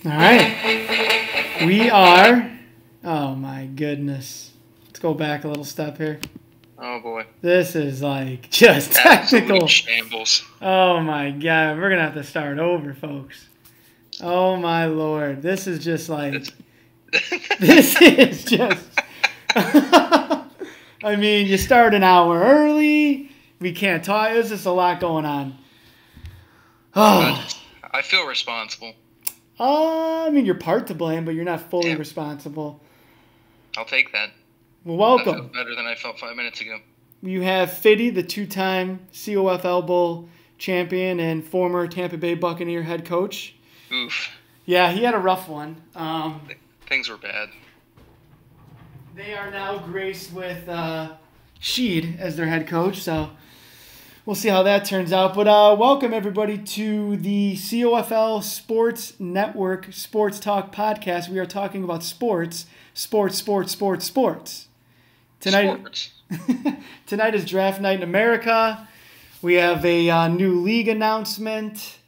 All right. We are. Oh my goodness. Let's go back a little step here. Oh boy. This is like just technical. Absolute shambles. Oh my God. We're going to have to start over, folks. Oh my Lord. This is just like. This is just. I mean, you start an hour early. We can't talk. There's just a lot going on. Oh. I feel responsible. I mean, you're part to blame, but you're not fully responsible. I'll take that. Well, welcome. I feel better than I felt 5 minutes ago. You have Fiddy, the two-time COFL Bowl champion and former Tampa Bay Buccaneer head coach. Oof. Yeah, he had a rough one. Things were bad. They are now graced with Sheed as their head coach, so we'll see how that turns out. But welcome, everybody, to the COFL Sports Network Sports Talk podcast. We are talking about sports. Tonight, tonight is draft night in America. We have a new league announcement.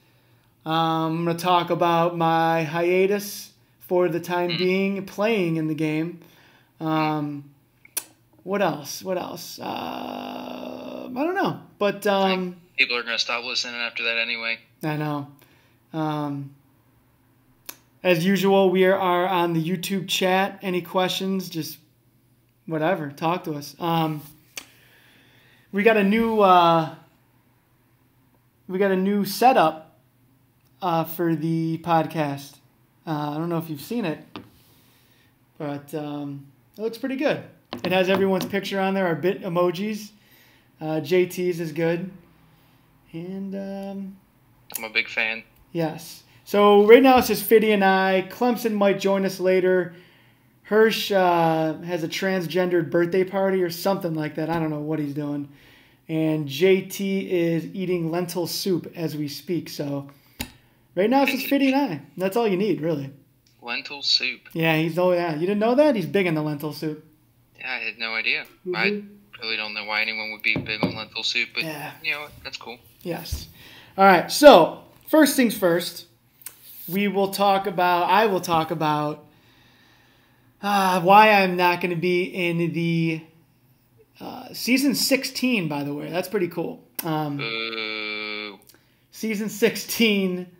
I'm going to talk about my hiatus for the time being, playing in the game. What else? I don't know. But people are going to stop listening after that anyway. I know. As usual, we are on the YouTube chat. Any questions, just whatever, talk to us. We got a new setup for the podcast. I don't know if you've seen it, but it looks pretty good. It has everyone's picture on there, our bit emojis. JT's is good. And I'm a big fan. Yes. So right now it's just Fiddy and I. Clemson might join us later. Hirsch has a transgendered birthday party or something like that. I don't know what he's doing. And JT is eating lentil soup as we speak. So right now it's just Fiddy and I. That's all you need, really. Lentil soup. Yeah, you didn't know that? He's big in the lentil soup. Yeah, I had no idea. Mm-hmm. I really don't know why anyone would be big on lentil soup, but you know what? That's cool. Yes. All right. So first things first, I will talk about why I'm not going to be in the season 16. By the way, that's pretty cool. Season 16.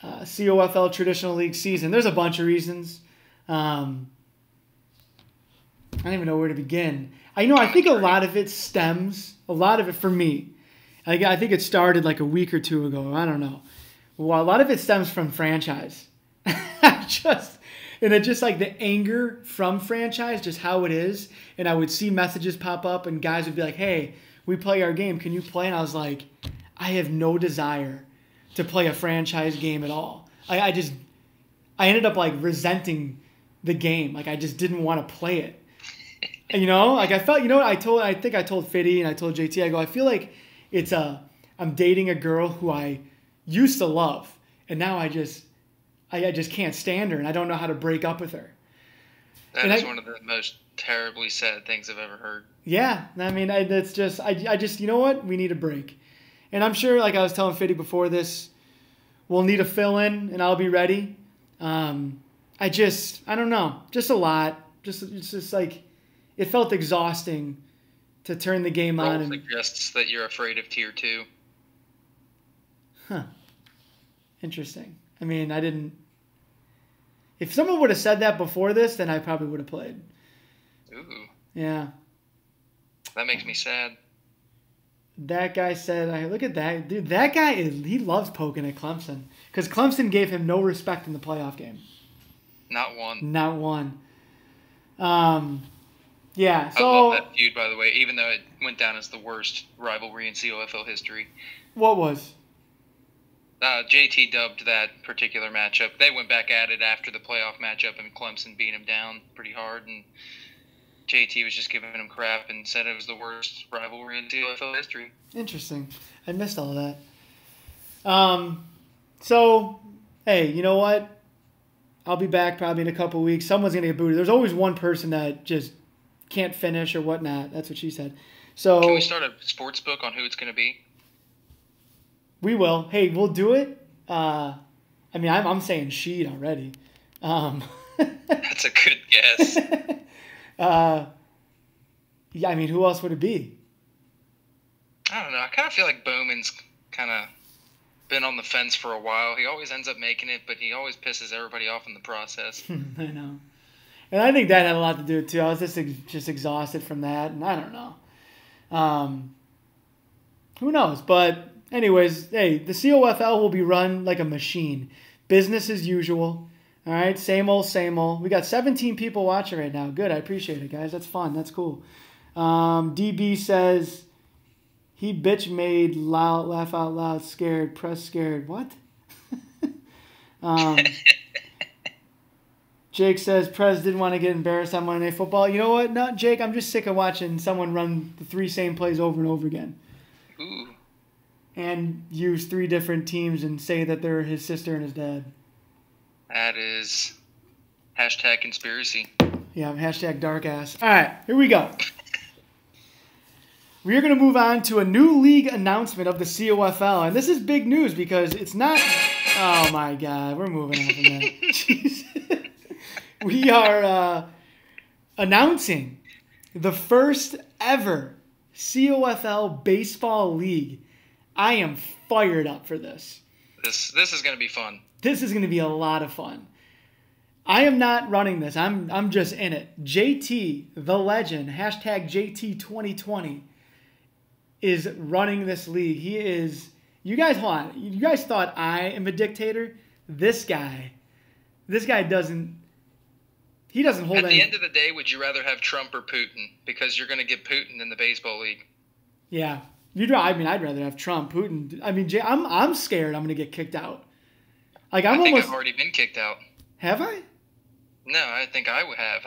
COFL Traditional League season. There's a bunch of reasons. I don't even know where to begin. I think a lot of it for me, I think it started like a week or two ago. I don't know. Well, a lot of it stems from franchise. Just like the anger from franchise, just how it is. And I would see messages pop up and guys would be like, hey, we play our game. Can you play? And I was like, I have no desire to play a franchise game at all. I ended up like resenting the game. Like I just didn't want to play it. Like I felt, I think I told Fiddy and I told JT, I go, I feel like I'm dating a girl who I used to love. And now I just can't stand her and I don't know how to break up with her. That is one of the most terribly sad things I've ever heard. Yeah. I mean, that's just, you know what? We need a break. And I'm sure, like I was telling Fiddy before this, we'll need a fill-in, and I'll be ready. I don't know. Just a lot. It's just like, it felt exhausting to turn the game on. Roll suggests that you're afraid of Tier 2. Huh. Interesting. I mean, I didn't... If someone would have said that before this, then I probably would have played. Ooh. Yeah. That makes me sad. That guy said, look at that. Dude, that guy he loves poking at Clemson. Because Clemson gave him no respect in the playoff game. Not one. Not one. Yeah, so... I love that feud, by the way, even though it went down as the worst rivalry in COFL history. What was? JT dubbed that particular matchup. They went back at it after the playoff matchup, and Clemson beat him down pretty hard, and JT was just giving him crap and said it was the worst rivalry in COFL history. Interesting. I missed all of that. So, hey, you know what? I'll be back probably in a couple weeks. Someone's going to get booted. There's always one person that just can't finish or whatnot. That's what she said. So can we start a sports book on who it's going to be? We will. Hey, we'll do it. I mean, I'm saying Sheed already. That's a good guess. Yeah, I mean, who else would it be? I don't know. I kind of feel like Bowman's kind of been on the fence for a while. He always ends up making it, but he always pisses everybody off in the process. I know. And I think that had a lot to do with it, too. I was just exhausted from that, and I don't know. Who knows? But anyways, hey, the COFL will be run like a machine. Business as usual. All right, same old, same old. We got 17 people watching right now. Good, I appreciate it, guys. That's fun. That's cool. DB says he bitch made loud, laugh out loud, scared, press scared. What? Jake says Prez didn't want to get embarrassed on Monday Night Football. You know what? No, Jake, I'm just sick of watching someone run the 3 same plays over and over again. Ooh. And use 3 different teams and say that they're his sister and his dad. That is hashtag conspiracy. Yeah, hashtag dark ass. All right, here we go. We are going to move on to a new league announcement of the COFL. And this is big news because it's not... Oh, my God. We're moving on from that. Jeez. We are announcing the first ever COFL baseball league. I am fired up for this. This is going to be fun. This is going to be a lot of fun. I am not running this. I'm just in it. JT, the legend, hashtag JT2020, is running this league. He is... You guys, hold on. You guys thought I am a dictator? This guy doesn't... He doesn't hold At the end of the day, would you rather have Trump or Putin? Because you're going to get Putin in the baseball league. Yeah. I'd rather have Trump. Putin... I mean, I'm scared I'm going to get kicked out. Like, I think I've already been kicked out. Have I? No, I think I would have.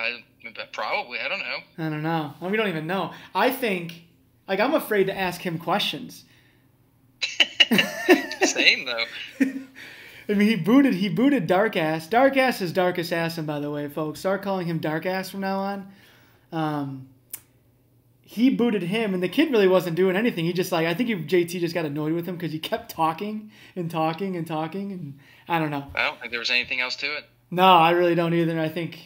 Probably. I don't know. I don't know. We don't even know. I think... Like, I'm afraid to ask him questions. Same, though. I mean, he booted Dark Ass. Dark Ass is Darkest Assassin, by the way, folks. Start calling him Dark Ass from now on. He booted him, and the kid really wasn't doing anything. He just, I think JT just got annoyed with him because he kept talking and talking and talking, and I don't know. I don't think there was anything else to it. No, I really don't either. I think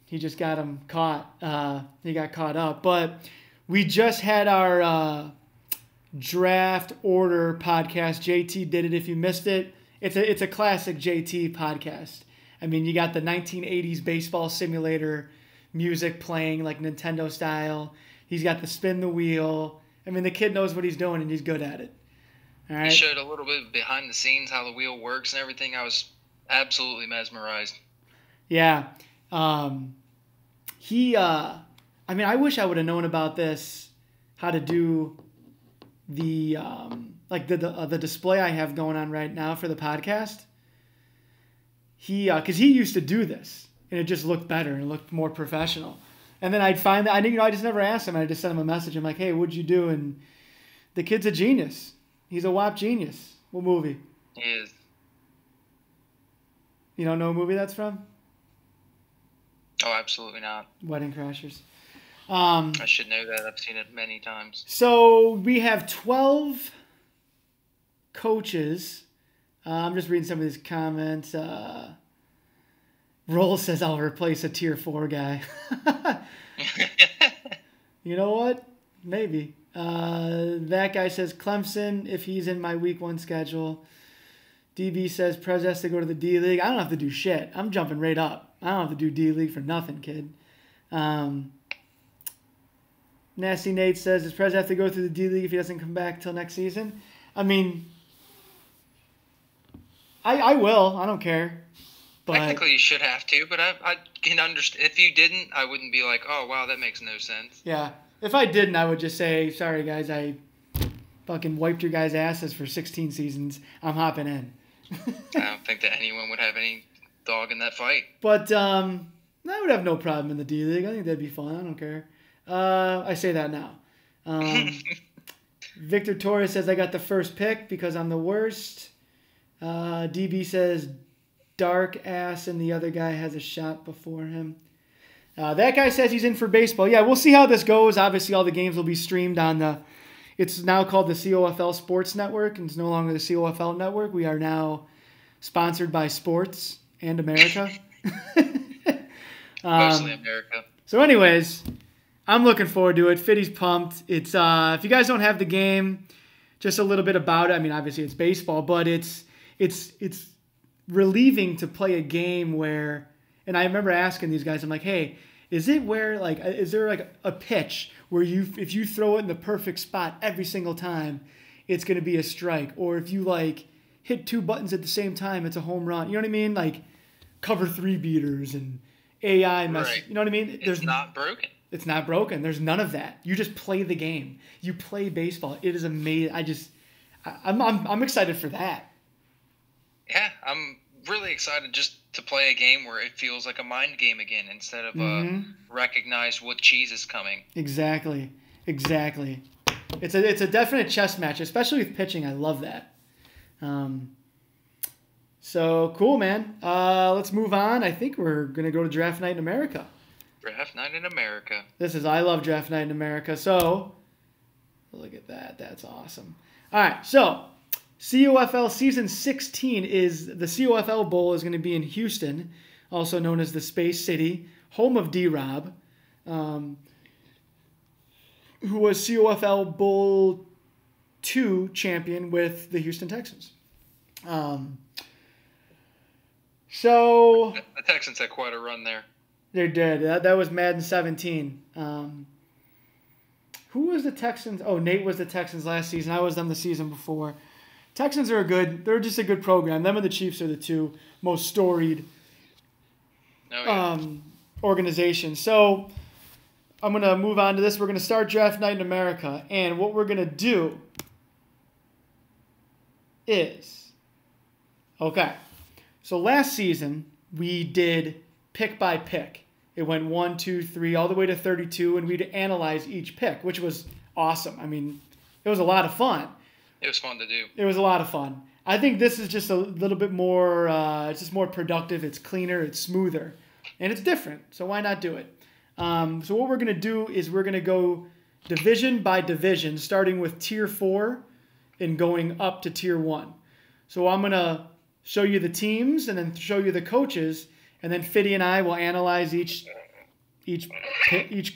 he just got him caught. He got caught up. But we just had our draft order podcast. JT did it. If you missed it, it's a classic JT podcast. I mean, you got the 1980s baseball simulator music playing like Nintendo style. He's got the spin the wheel. I mean, the kid knows what he's doing and he's good at it. All right. He showed a little bit behind the scenes how the wheel works and everything. I was absolutely mesmerized. Yeah. I mean, I wish I would have known about this, how to do the the display I have going on right now for the podcast. Because he used to do this, and it just looked better and it looked more professional. And then I'd find that I just never asked him. I just sent him a message. I'm like, hey, what'd you do? And the kid's a genius. He's a WAP genius. What movie? He is. You don't know what movie that's from? Oh, absolutely not. Wedding Crashers. I should know that. I've seen it many times. So we have 12 coaches. I'm just reading some of these comments. Roll says I'll replace a tier 4 guy. You know what? Maybe. That guy says Clemson if he's in my week 1 schedule. DB says Prez has to go to the D League. I don't have to do shit. I'm jumping right up. I don't have to do D League for nothing, kid. Nasty Nate says, does Prez have to go through the D League if he doesn't come back till next season? I mean, I will. I don't care. But technically, you should have to, but I can understand. If you didn't, I wouldn't be like, oh, wow, that makes no sense. Yeah. If I didn't, I would just say, sorry, guys, I fucking wiped your guys' asses for 16 seasons. I'm hopping in. I don't think that anyone would have any dog in that fight. But I would have no problem in the D League. I think that'd be fun. I don't care. I say that now. Victor Torres says I got the first pick because I'm the worst. DB says dark ass and the other guy has a shot before him. That guy says he's in for baseball. Yeah, we'll see how this goes. Obviously, all the games will be streamed on it's now called the COFL Sports Network, and it's no longer the COFL Network. We are now sponsored by sports and America. Mostly America. So anyways, I'm looking forward to it. Fiddy's pumped. It's if you guys don't have the game, just a little bit about it. I mean, obviously it's baseball, but it's relieving to play a game where, and I remember asking these guys, I'm like, hey, is it where, like, is there like a pitch where if you throw it in the perfect spot every single time, it's going to be a strike? Or if you like hit two buttons at the same time, it's a home run. You know what I mean? Like cover 3 beaters and AI mess. Right. You know what I mean? It's not broken. It's not broken. There's none of that. You just play the game. You play baseball. It is amazing. I'm excited for that. Yeah, I'm really excited just to play a game where it feels like a mind game again instead of recognize what cheese is coming. Exactly. It's a definite chess match, especially with pitching. I love that. So cool, man. Let's move on. I think we're gonna go to Draft Night in America. Draft Night in America. I love Draft Night in America. So look at that. That's awesome. All right. So COFL Season 16 the COFL Bowl is going to be in Houston, also known as the Space City, home of D-Rob, who was COFL Bowl 2 champion with the Houston Texans. So the Texans had quite a run there. They did. That was Madden 17. Who was the Texans? Oh, Nate was the Texans last season. I was them the season before. Texans are they're just a good program. Them and the Chiefs are the two most storied organizations. So I'm going to move on to this. We're going to start Draft Night in America. And what we're going to do is, okay, so last season we did pick by pick. It went 1, 2, 3, all the way to 32, and we'd analyze each pick, which was awesome. I mean, it was a lot of fun. It was fun to do. It was a lot of fun. I think this is just a little bit more, it's just more productive. It's cleaner. It's smoother. And it's different. So why not do it? So what we're going to do is we're going to go division by division, starting with Tier 4 and going up to Tier 1. So I'm going to show you the teams and then show you the coaches, and then Fiddy and I will analyze each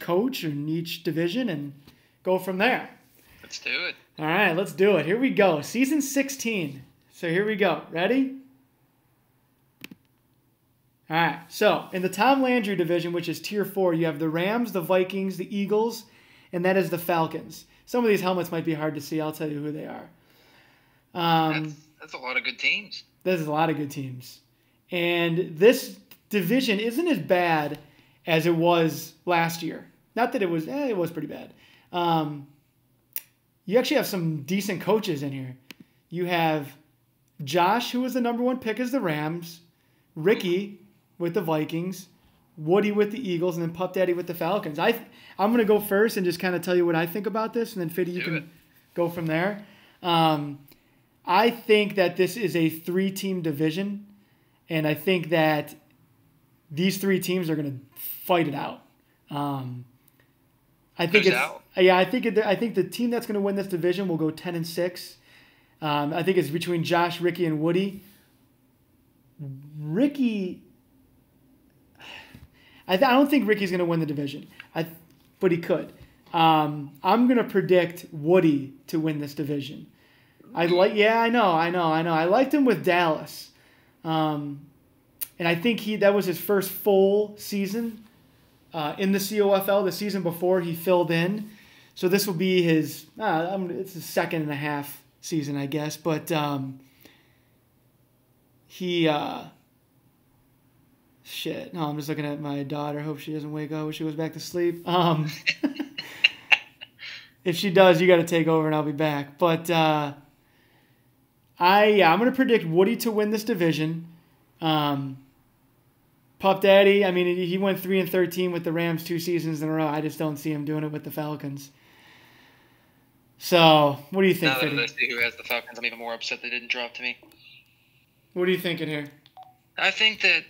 coach and each division and go from there. Let's do it. All right, let's do it. Here we go. Season 16. So here we go. Ready? All right. So in the Tom Landry division, which is Tier 4, you have the Rams, the Vikings, the Eagles, and that is the Falcons. Some of these helmets might be hard to see. I'll tell you who they are. That's a lot of good teams. There's a lot of good teams. And this division isn't as bad as it was last year. Not that it was pretty bad. You actually have some decent coaches in here. You have Josh, who was the number 1 pick as the Rams, Ricky with the Vikings, Woody with the Eagles, and then Pup Daddy with the Falcons. I'm going to go first and just kind of tell you what I think about this, and then Fiddy, you can go from there. I think that this is a 3-team division, and I think that these 3 teams are going to fight it out. I think I think the team that's going to win this division will go 10-6. I think it's between Josh, Ricky, and Woody. Ricky, I don't think Ricky's going to win the division, but he could. I'm going to predict Woody to win this division. I know. I liked him with Dallas, and I think that was his first full season. In the COFL, the season before he filled in, so this will be his. It's his 2.5 season, I guess. But shit. No, I'm just looking at my daughter. Hope she doesn't wake up when she goes back to sleep. If she does, you got to take over, and I'll be back. But I'm going to predict Woody to win this division. Pup Daddy, I mean, he went 3-13 with the Rams 2 seasons in a row. I just don't see him doing it with the Falcons. So, what do you think, Fiddy? Now that I see who has the Falcons, I'm even more upset they didn't drop to me. What are you thinking here? I think that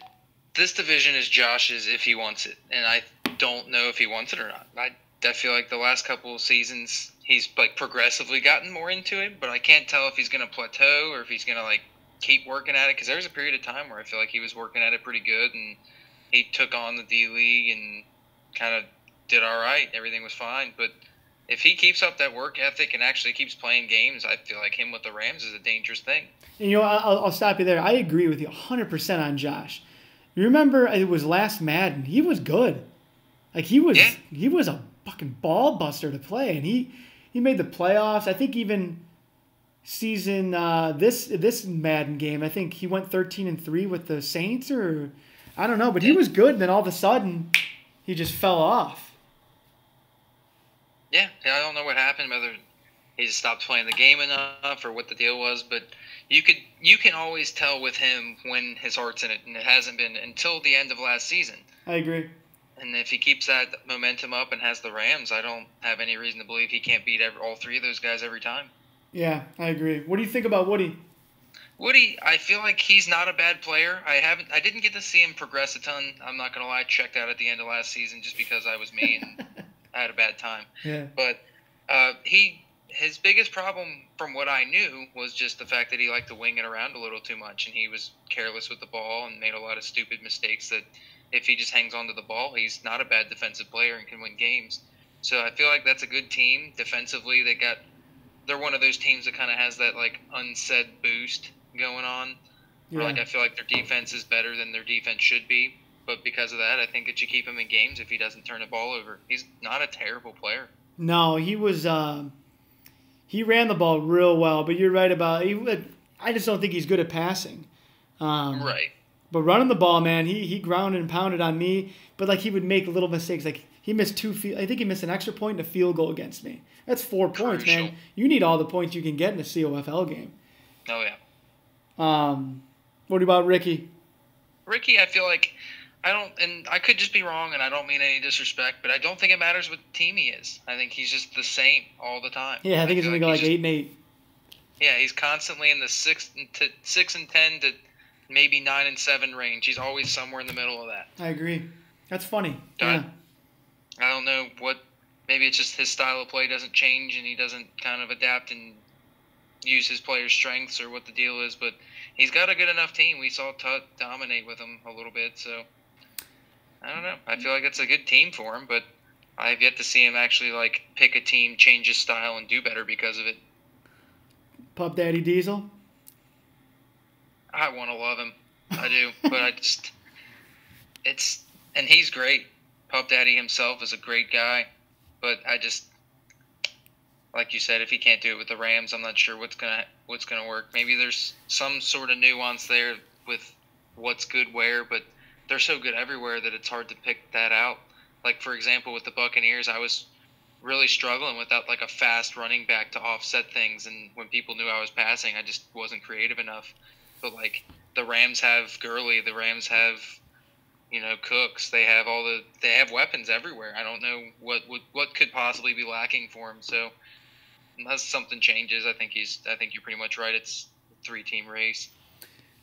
this division is Josh's if he wants it, and I don't know if he wants it or not. I feel like the last couple of seasons he's like progressively gotten more into it, but I can't tell if he's going to plateau or if he's going to like keep working at it, because there was a period of time where I feel like he was working at it pretty good, and he took on the D-League and kind of did all right. Everything was fine. But if he keeps up that work ethic and actually keeps playing games, I feel like him with the Rams is a dangerous thing. And, I'll stop you there. I agree with you 100% on Josh. You remember it was last Madden. He was good. Like, he was a fucking ball buster to play, and he made the playoffs. I think even season this Madden game, I think he went 13-3 with the Saints, or I don't know, but he was good. And then all of a sudden, he just fell off. Yeah, I don't know what happened, whether he just stopped playing the game enough or what the deal was, but you can always tell with him when his heart's in it, and it hasn't been until the end of last season. I agree. And if he keeps that momentum up and has the Rams, I don't have any reason to believe he can't beat all three of those guys every time. Yeah, I agree. What do you think about Woody? Woody, I feel like he's not a bad player. I didn't get to see him progress a ton. I'm not gonna lie, I checked out at the end of last season just because I was me and I had a bad time. Yeah. But his biggest problem, from what I knew, was just the fact that he liked to wing it around a little too much, and he was careless with the ball and made a lot of stupid mistakes that if he just hangs on to the ball, he's not a bad defensive player and can win games. So I feel like that's a good team defensively. They're one of those teams that kind of has that like unsaid boost going on. Yeah. Where, like, I feel like their defense is better than their defense should be. But because of that, I think it should keep him in games if he doesn't turn the ball over. He's not a terrible player. No, he was. He ran the ball real well, but you're right about. I just don't think he's good at passing. Right. But running the ball, man, he grounded and pounded on me. But like he would make little mistakes. Like he missed I think he missed an extra point and a field goal against me. That's 4 points, Crucial. man. You need all the points you can get in a COFL game. Oh yeah. What about Ricky? Ricky, I feel like I could just be wrong, and I don't mean any disrespect, but I don't think it matters what team he is. I think he's just the same all the time. Yeah, I think he's gonna go like 8-8. Yeah, he's constantly in the 6 and 10 to maybe 9 and 7 range. He's always somewhere in the middle of that. I agree. That's funny. So Yeah. I don't know what. Maybe it's just his style of play doesn't change, and he doesn't kind of adapt and use his players' strengths or what the deal is. But he's got a good enough team. We saw Tut dominate with him a little bit, so I don't know. I feel like it's a good team for him, but I've yet to see him actually like pick a team, change his style, and do better because of it. Pup Daddy Diesel. I want to love him. I do, but and he's great. Pup Daddy himself is a great guy, but like you said, if he can't do it with the Rams, I'm not sure what's gonna work. Maybe there's some sort of nuance there with what's good where, but they're so good everywhere that it's hard to pick that out. Like, for example, with the Buccaneers, I was really struggling without like a fast running back to offset things, and when people knew I was passing, I just wasn't creative enough. But like the Rams have Gurley, the Rams have Cooks. They have weapons everywhere. I don't know what could possibly be lacking for him. So unless something changes, I think you're pretty much right. It's a 3-team race.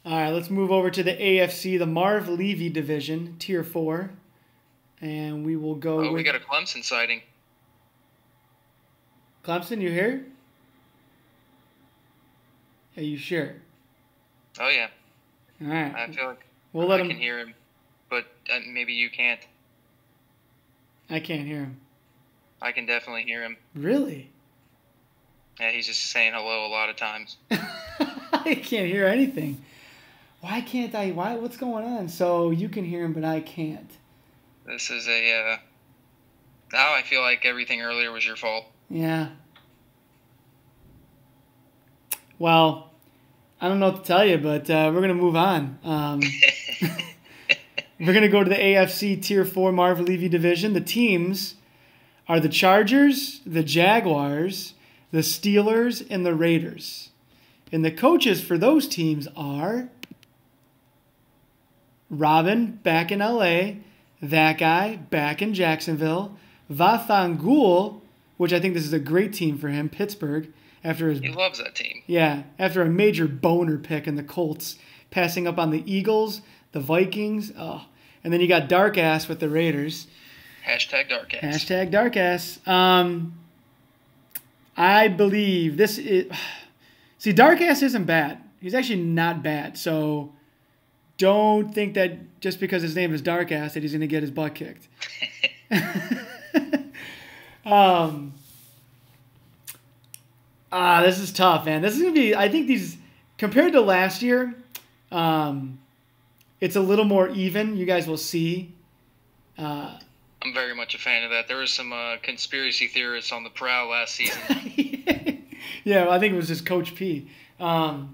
All right, let's move over to the AFC, the Marv Levy division, Tier 4. And we will go we got a Clemson sighting. Clemson, you here? Are you sure? Oh, yeah. All right. I feel like I can hear him, but maybe you can't. I can't hear him. I can definitely hear him. Really? Yeah, he's just saying hello a lot of times. I can't hear anything. Why can't I? What's going on? So you can hear him, but I can't. This is now I feel like everything earlier was your fault. Yeah. Well, I don't know what to tell you, but we're going to move on. We're going to go to the AFC Tier 4 Marv Levy division. The teams are the Chargers, the Jaguars, the Steelers, and the Raiders. And the coaches for those teams are Robin, back in LA, that guy, back in Jacksonville, Vathangul, which I think this is a great team for him, Pittsburgh. He loves that team. Yeah, after a major boner pick in the Colts, passing up on the Eagles, the Vikings. Oh, and then you got Dark Ass with the Raiders. Hashtag Dark Ass. Hashtag Dark Ass. I believe this is... See, Dark Ass isn't bad. He's actually not bad. So don't think that just because his name is Dark Ass that he's going to get his butt kicked. This is tough, man. This is going to be, I think these, compared to last year, it's a little more even. You guys will see. I'm very much a fan of that. There was some conspiracy theorists on the prowl last season. Yeah, I think it was just Coach P. Man,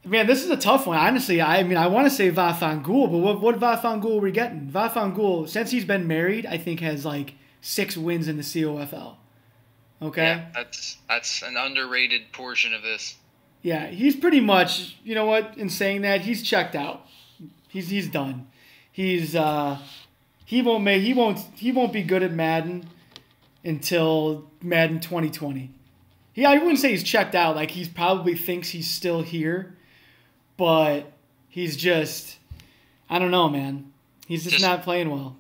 this is a tough one. Honestly, I want to say Vafangul, but what Vafangul are we getting? Vafangul, since he's been married, I think has like 6 wins in the COFL. Okay? Yeah, that's an underrated portion of this. Yeah, he's pretty much, you know what, in saying that, he's checked out. He's done. He won't be good at Madden until Madden 2020. I wouldn't say he's checked out. Like, he probably thinks he's still here, but he's just, I don't know, man. He's just not playing well.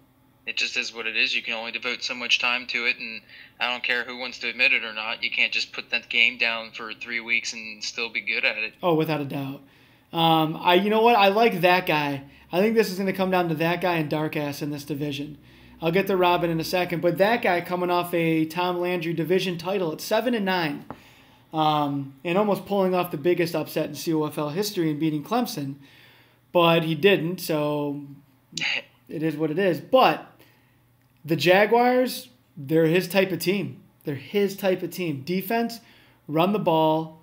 It just is what it is. You can only devote so much time to it, and I don't care who wants to admit it or not. You can't just put that game down for 3 weeks and still be good at it. Oh, without a doubt. You know what? I like that guy. I think this is going to come down to that guy and Dark Ass in this division. I'll get to Robin in a second, but that guy coming off a Tom Landry division title at 7-9, and almost pulling off the biggest upset in COFL history and beating Clemson, but he didn't. So it is what it is. But the Jaguars, they're his type of team. They're his type of team. Defense, run the ball.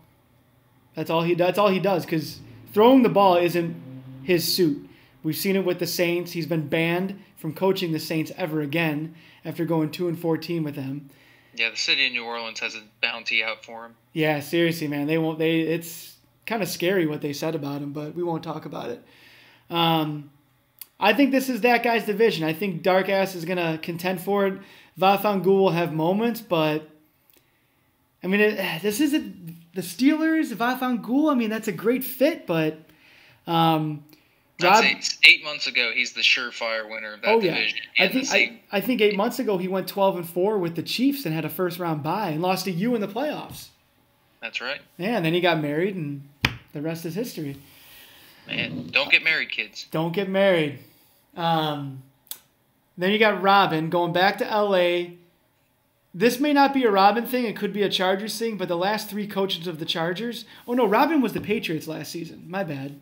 That's all he does. Because throwing the ball isn't his suit. We've seen it with the Saints. He's been banned from coaching the Saints ever again after going 2-14 with them. Yeah, the city of New Orleans has a bounty out for him. Yeah, seriously, man. It's kind of scary what they said about him, but we won't talk about it. I think this is that guy's division. I think Dark Ass is going to contend for it. Vafangul will have moments, but I mean, this isn't the Steelers, Vafangul. I mean, that's a great fit, but I'd say 8 months ago, he's the surefire winner of that division. I think 8 months ago he went 12-4 with the Chiefs and had a first-round bye and lost to you in the playoffs. That's right. Yeah, and then he got married, and the rest is history. Man, don't get married, kids. Don't get married. Then you got Robin going back to L.A. This may not be a Robin thing. It could be a Chargers thing, but the last 3 coaches of the Chargers. Oh, no, Robin was the Patriots last season. My bad.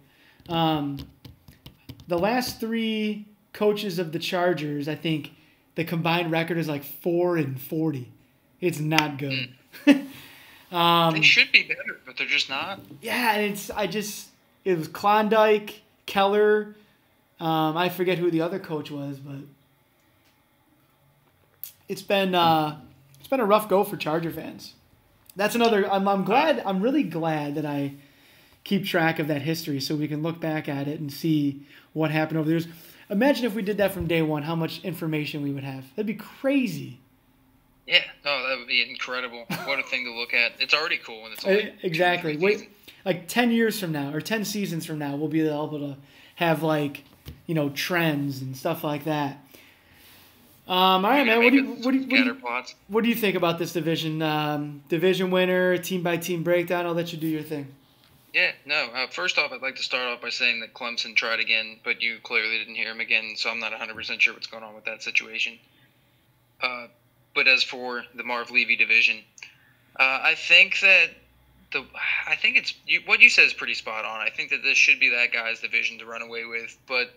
The last 3 coaches of the Chargers, I think the combined record is like 4-40. It's not good. They should be better, but they're just not. Yeah, and it was Klondike, Keller. I forget who the other coach was, but it's been a rough go for Charger fans. That's another. I'm really glad that I keep track of that history so we can look back at it and see what happened over the years. Imagine if we did that from day one, how much information we would have. That'd be crazy. Yeah, no, that would be incredible. What a thing to look at. It's already cool when it's only exactly. Wait, like 10 years from now or 10 seasons from now, we'll be able to have trends and stuff like that. All right, man. What do you think about this division? Division winner, team by team breakdown. I'll let you do your thing. Yeah, no. First off, I'd like to start off by saying that Clemson tried again, but you clearly didn't hear him again, so I'm not 100% sure what's going on with that situation. But as for the Marv Levy division, I think what you said is pretty spot on. I think that this should be that guy's division to run away with, but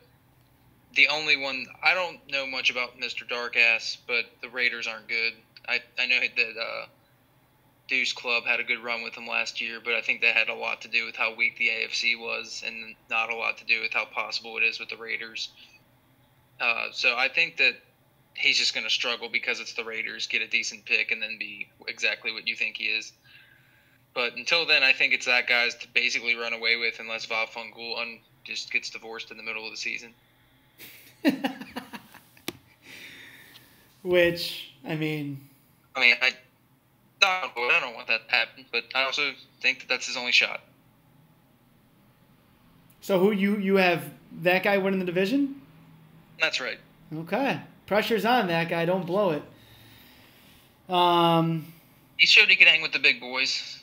the only one I don't know much about Mr. Darkass, but the Raiders aren't good. I know that Deuce Club had a good run with them last year, but I think that had a lot to do with how weak the AFC was and not a lot to do with how possible it is with the Raiders. So I think that he's just going to struggle because it's the Raiders, get a decent pick, and then be exactly what you think he is. But until then, I think it's that guy's to basically run away with unless Vafangul just gets divorced in the middle of the season. Which, I don't want that to happen, but I also think that that's his only shot. So who you have that guy winning the division? That's right. Okay. Pressure's on that guy. Don't blow it. He showed he could hang with the big boys.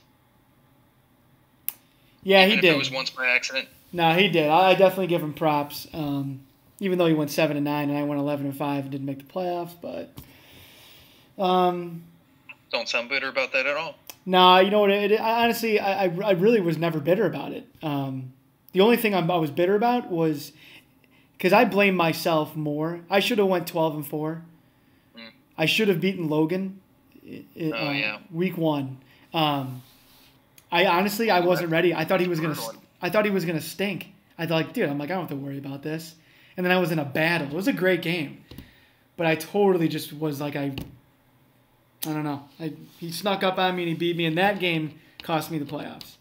Yeah, Even he if did. it was once by accident. No, he did. I definitely give him props. Even though he went 7-9 and I went 11-5 and didn't make the playoffs, but Don't sound bitter about that at all. no, you know what? Honestly, I really was never bitter about it. The only thing I was bitter about was because I blame myself more. I should have went 12-4. I should have beaten Logan. Week 1. I honestly wasn't ready. I thought he was gonna stink. I thought, like, dude, I don't have to worry about this. And then I was in a battle. It was a great game, but I totally just was like, I don't know. He snuck up on me and he beat me, and that game cost me the playoffs.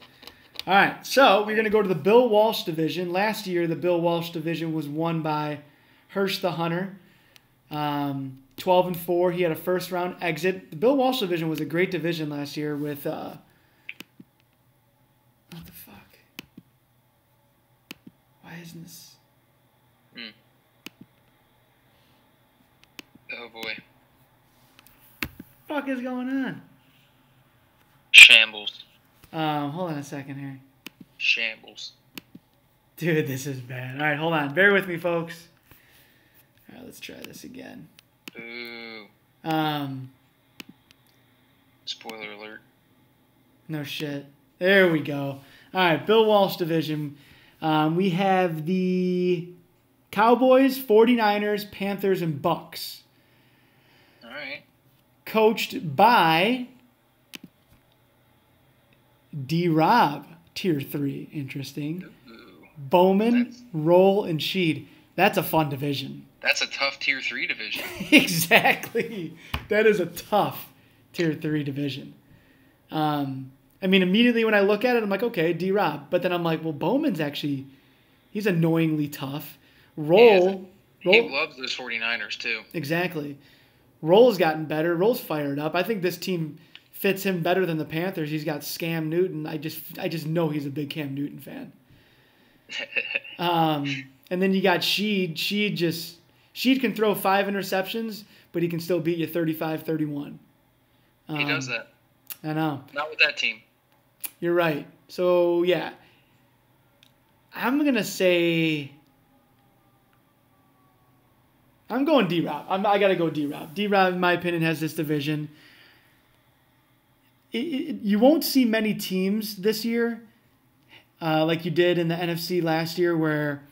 All right, so we're gonna go to the Bill Walsh division. Last year, the Bill Walsh division was won by Hirsch the Hunter. 12-4. He had a first round exit. The Bill Walsh division was a great division last year with what the fuck? Why isn't this? Oh boy. What the fuck is going on? Shambles. Hold on a second here. Shambles. Dude, this is bad. All right, hold on. Bear with me, folks. All right, let's try this again. Ooh. Spoiler alert. No shit. There we go. All right, Bill Walsh division. We have the Cowboys, 49ers, Panthers, and Bucks. All right. Coached by D-Rob, Tier 3. Interesting. Ooh. Bowman, Roll, and Sheed. That's a fun division. That's a tough Tier 3 division. Exactly. That is a tough Tier 3 division. Immediately when I look at it, I'm like, okay, D-Rob. But then I'm like, well, Bowman's actually, he's annoyingly tough. Roll. He loves those 49ers, too. Exactly. Roll's gotten better. Roll's fired up. I think this team fits him better than the Panthers. He's got Cam Newton. I just know he's a big Cam Newton fan. And then you got Sheed. Sheed can throw 5 interceptions, but he can still beat you 35-31. He does that. I know. Not with that team. You're right. So, yeah. I'm going to say... I'm going D-Rob. I got to go D-Rob. D-Rob, in my opinion, has this division. You won't see many teams this year like you did in the NFC last year where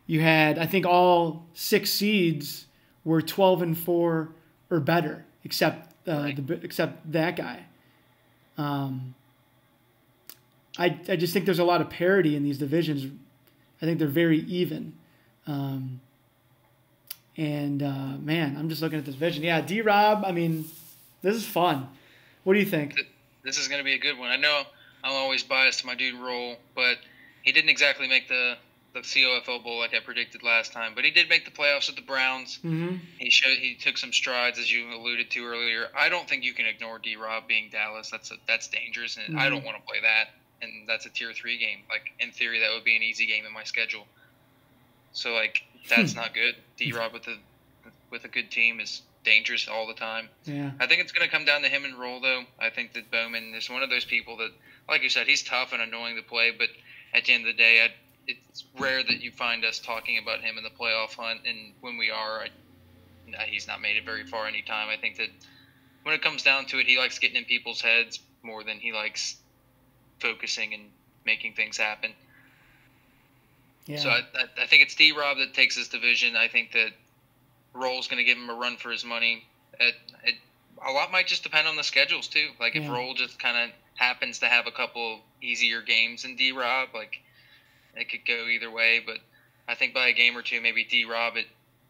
you had, I think, all 6 seeds were 12-4 or better, except that guy. I just think there's a lot of parity in these divisions. I think they're very even. Man, I'm just looking at this division. Yeah, D-Rob, this is fun. What do you think? This is going to be a good one. I know I'm always biased to my dude Roll, but he didn't exactly make the COFL Bowl like I predicted last time, but he did make the playoffs with the Browns. Mm-hmm. He took some strides, as you alluded to earlier. I don't think you can ignore D-Rob being Dallas. That's dangerous, and I don't want to play that. And that's a Tier 3 game. Like, in theory, that would be an easy game in my schedule. So, that's not good. D-Rob with a good team is dangerous all the time. Yeah. I think it's going to come down to him and Roll, though. I think that Bowman is one of those people that, like you said, he's tough and annoying to play, but at the end of the day, it's rare that you find us talking about him in the playoff hunt, and when we are, he's not made it very far any time. I think that when it comes down to it, he likes getting in people's heads more than he likes focusing and making things happen. Yeah. So I think it's D-Rob that takes this division. I think that Roll's going to give him a run for his money. A lot might just depend on the schedules, too. If Roll just kind of happens to have a couple easier games than D-Rob, it could go either way. But I think by a game or two, maybe D-Rob at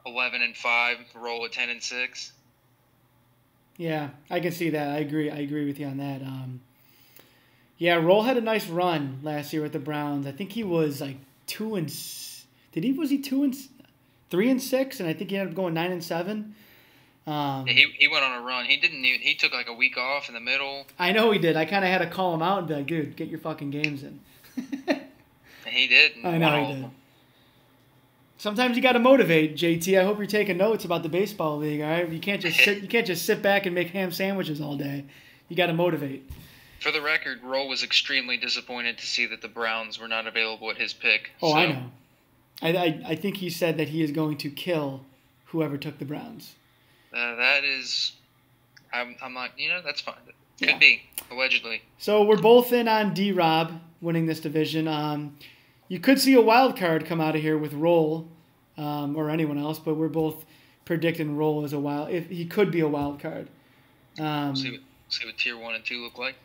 11-5, Roll at 10-6. Yeah, I can see that. I agree with you on that. Yeah, Roll had a nice run last year with the Browns. I think he was 2-6, and I think he ended up going 9-7. He went on a run. He took a week off in the middle. I know he did. I kind of had to call him out and be like, dude, get your fucking games in. And he did. I know he did. Sometimes you got to motivate, JT. I hope you're taking notes about the baseball league. All right, you can't just sit back and make ham sandwiches all day. You got to motivate. for the record, Roll was extremely disappointed to see that the Browns were not available at his pick. Oh, so. I know. I think he said that he is going to kill whoever took the Browns. That is, I'm not, that's fine. Could be, allegedly. So we're both in on D-Rob winning this division. You could see a wild card come out of here with Roll or anyone else, but we're both predicting Roll as a wild. If he could be a wild card. See what tier 1 and 2 look like.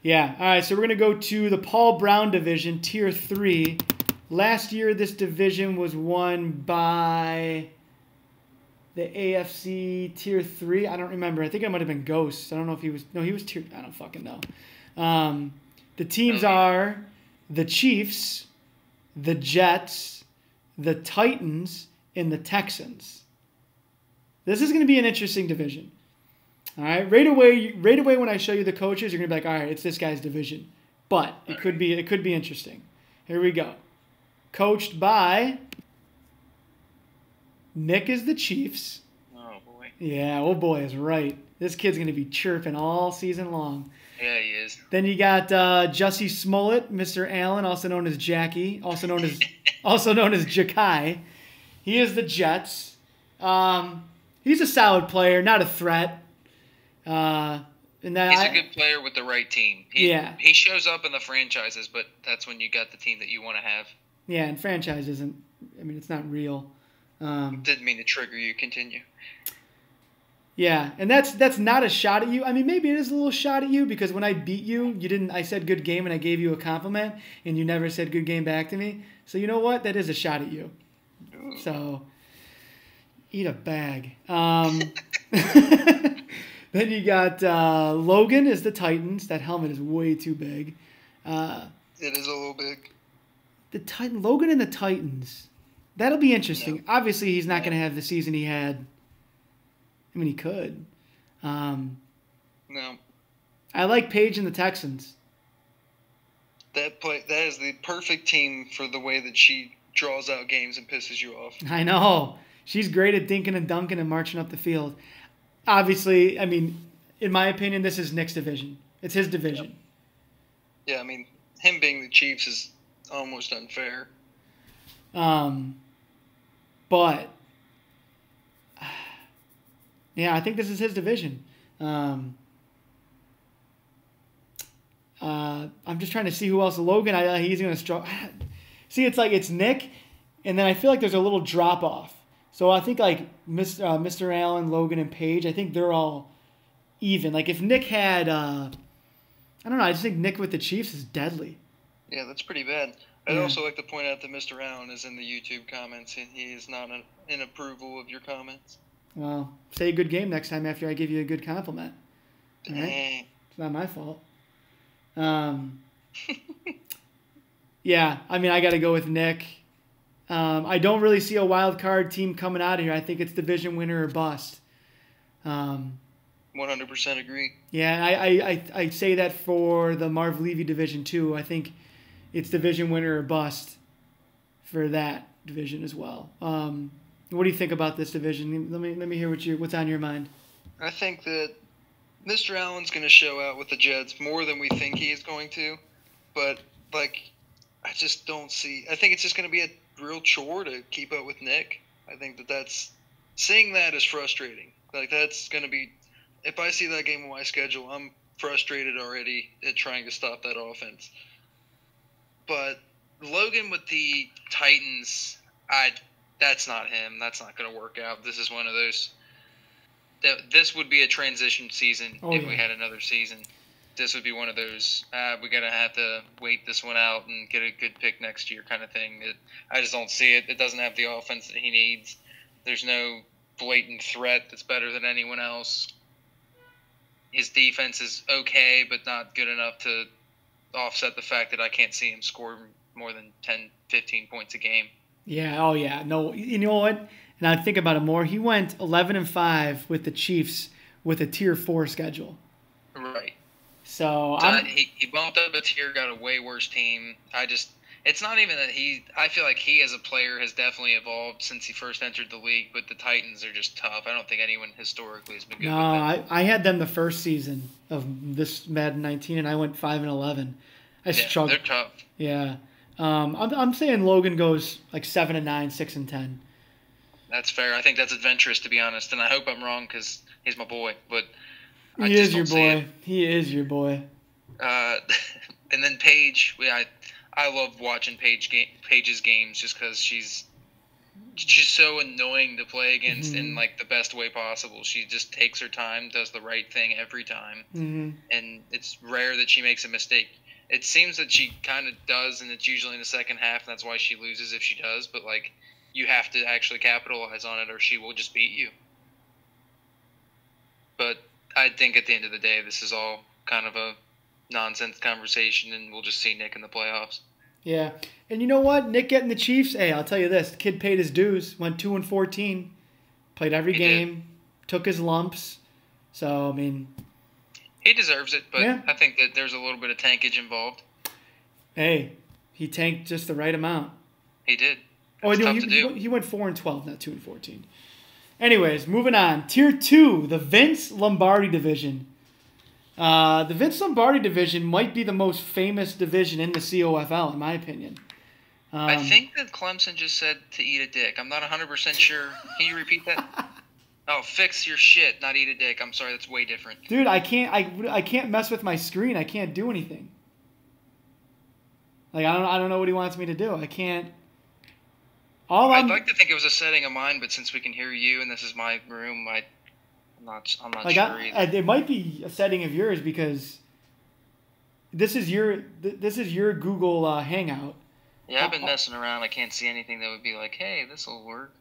Yeah. All right. So we're gonna go to the Paul Brown division, tier 3. Last year, this division was won by the AFC tier 3. I don't remember. I think it might have been Ghost. I don't know if he was. No, he was tier. I don't fucking know. The teams are the Chiefs, the Jets, the Titans, and the Texans. This is going to be an interesting division. All right. Right away when I show you the coaches, you're going to be like, all right, it's this guy's division. But it could be interesting. Here we go. Coached by Nick is the Chiefs. Oh, boy. Yeah, oh boy is right. This kid's going to be chirping all season long. Yeah, he is. Then you got Jussie Smollett, Mr. Allen, also known as Jackie, also known as Jakai. He is the Jets. He's a solid player, not a threat. He's a good player with the right team. He shows up in the franchises, but that's when you got the team that you want to have. Yeah, and franchise isn't. I mean, it's not real. Didn't mean to trigger you. Continue. Yeah, and that's not a shot at you. I mean, maybe it is a little shot at you because when I beat you, you didn't. I said good game and I gave you a compliment, and you never said good game back to me. So you know what? That is a shot at you. Ooh. So eat a bag. Then you got Logan is the Titans. That helmet is way too big. It is a little big. Logan and the Titans. That'll be interesting. No. Obviously, he's not going to have the season he had. I mean, he could. No. I like Paige and the Texans. That is the perfect team for the way that she draws out games and pisses you off. I know. She's great at dinking and dunking and marching up the field. Obviously, I mean, in my opinion, this is Nick's division. It's his division. Yeah, I mean, him being the Chiefs is almost unfair. But yeah, I think this is his division. I'm just trying to see who else. Logan, he's going to struggle. See, it's Nick, and then I feel like there's a little drop off. So I think like Mr. Allen, Logan, and Paige, I think they're all even. Like if Nick had, I don't know. I just think Nick with the Chiefs is deadly. Yeah, that's pretty bad. I'd also like to point out that Mr. Allen is in the YouTube comments, and he is not in approval of your comments. Well, say a good game next time after I give you a good compliment. All right? It's not my fault. Yeah, I mean, I got to go with Nick. I don't really see a wild card team coming out of here. I think it's division winner or bust. 100% agree. Yeah, I say that for the Marv Levy division too. I think it's division winner or bust for that division as well. What do you think about this division? Let me hear what's on your mind. I think that Mr. Allen's going to show out with the Jets more than we think he is going to, but I just don't see. I think it's just going to be a real chore to keep up with Nick. I think seeing that is frustrating. That's going to be. If I see that game on my schedule, I'm frustrated already at trying to stop that offense. But Logan with the Titans, that's not him. That's not going to work out. This is one of those. This would be a transition season if we had another season. This would be one of those. We're going to have to wait this one out and get a good pick next year kind of thing. I just don't see it. It doesn't have the offense that he needs. There's no blatant threat that's better than anyone else. His defense is okay, but not good enough to offset the fact that I can't see him score more than 10, 15 points a game. Yeah, oh yeah. No, you know what? And I think about it more. He went 11-5 with the Chiefs with a tier 4 schedule. Right. So he bumped up a tier, got a way worse team. I just It's not even that I feel like he as a player has definitely evolved since he first entered the league, but the Titans are just tough. I don't think anyone historically has been good No, with them. I had them the first season of this Madden 19, and I went 5-11. I Yeah, struggled. they're tough. Yeah. I'm saying Logan goes like 7-9, 6-10. That's fair. I think that's adventurous, to be honest, and I hope I'm wrong because he's my boy, but I He just is your don't see it. boy. He is your boy. And then Paige, I love watching Paige's games just because she's so annoying to play against in like the best way possible. She just takes her time, does the right thing every time, and it's rare that she makes a mistake. It seems that she kind of does, and it's usually in the second half, and that's why she loses if she does. But like, you have to actually capitalize on it, or she will just beat you. But I think at the end of the day, this is all kind of a nonsense conversation, and we'll just see Nick in the playoffs. Yeah. And you know what? Nick getting the Chiefs, hey, I'll tell you this. The kid paid his dues, went 2-14, played every game, took his lumps. So, I mean, he deserves it, but yeah. I think that there's a little bit of tankage involved. Hey, he tanked just the right amount. He did. That's tough to do. He went 4-12, not 2-14. Anyways, moving on. Tier 2, the Vince Lombardi division. The Vince Lombardi division might be the most famous division in the COFL, in my opinion. I think that Clemson just said to eat a dick. I'm not 100% sure. Can you repeat that? Oh, fix your shit, not eat a dick. I'm sorry, that's way different. Dude, I can't mess with my screen. I can't do anything. Like I don't know what he wants me to do. I can't. I'd like to think it was a setting of mine, but since we can hear you and this is my room, I'm not sure either. It might be a setting of yours because this is your Google Hangout. Yeah, I've been messing around. I can't see anything that would be like, hey, this will work.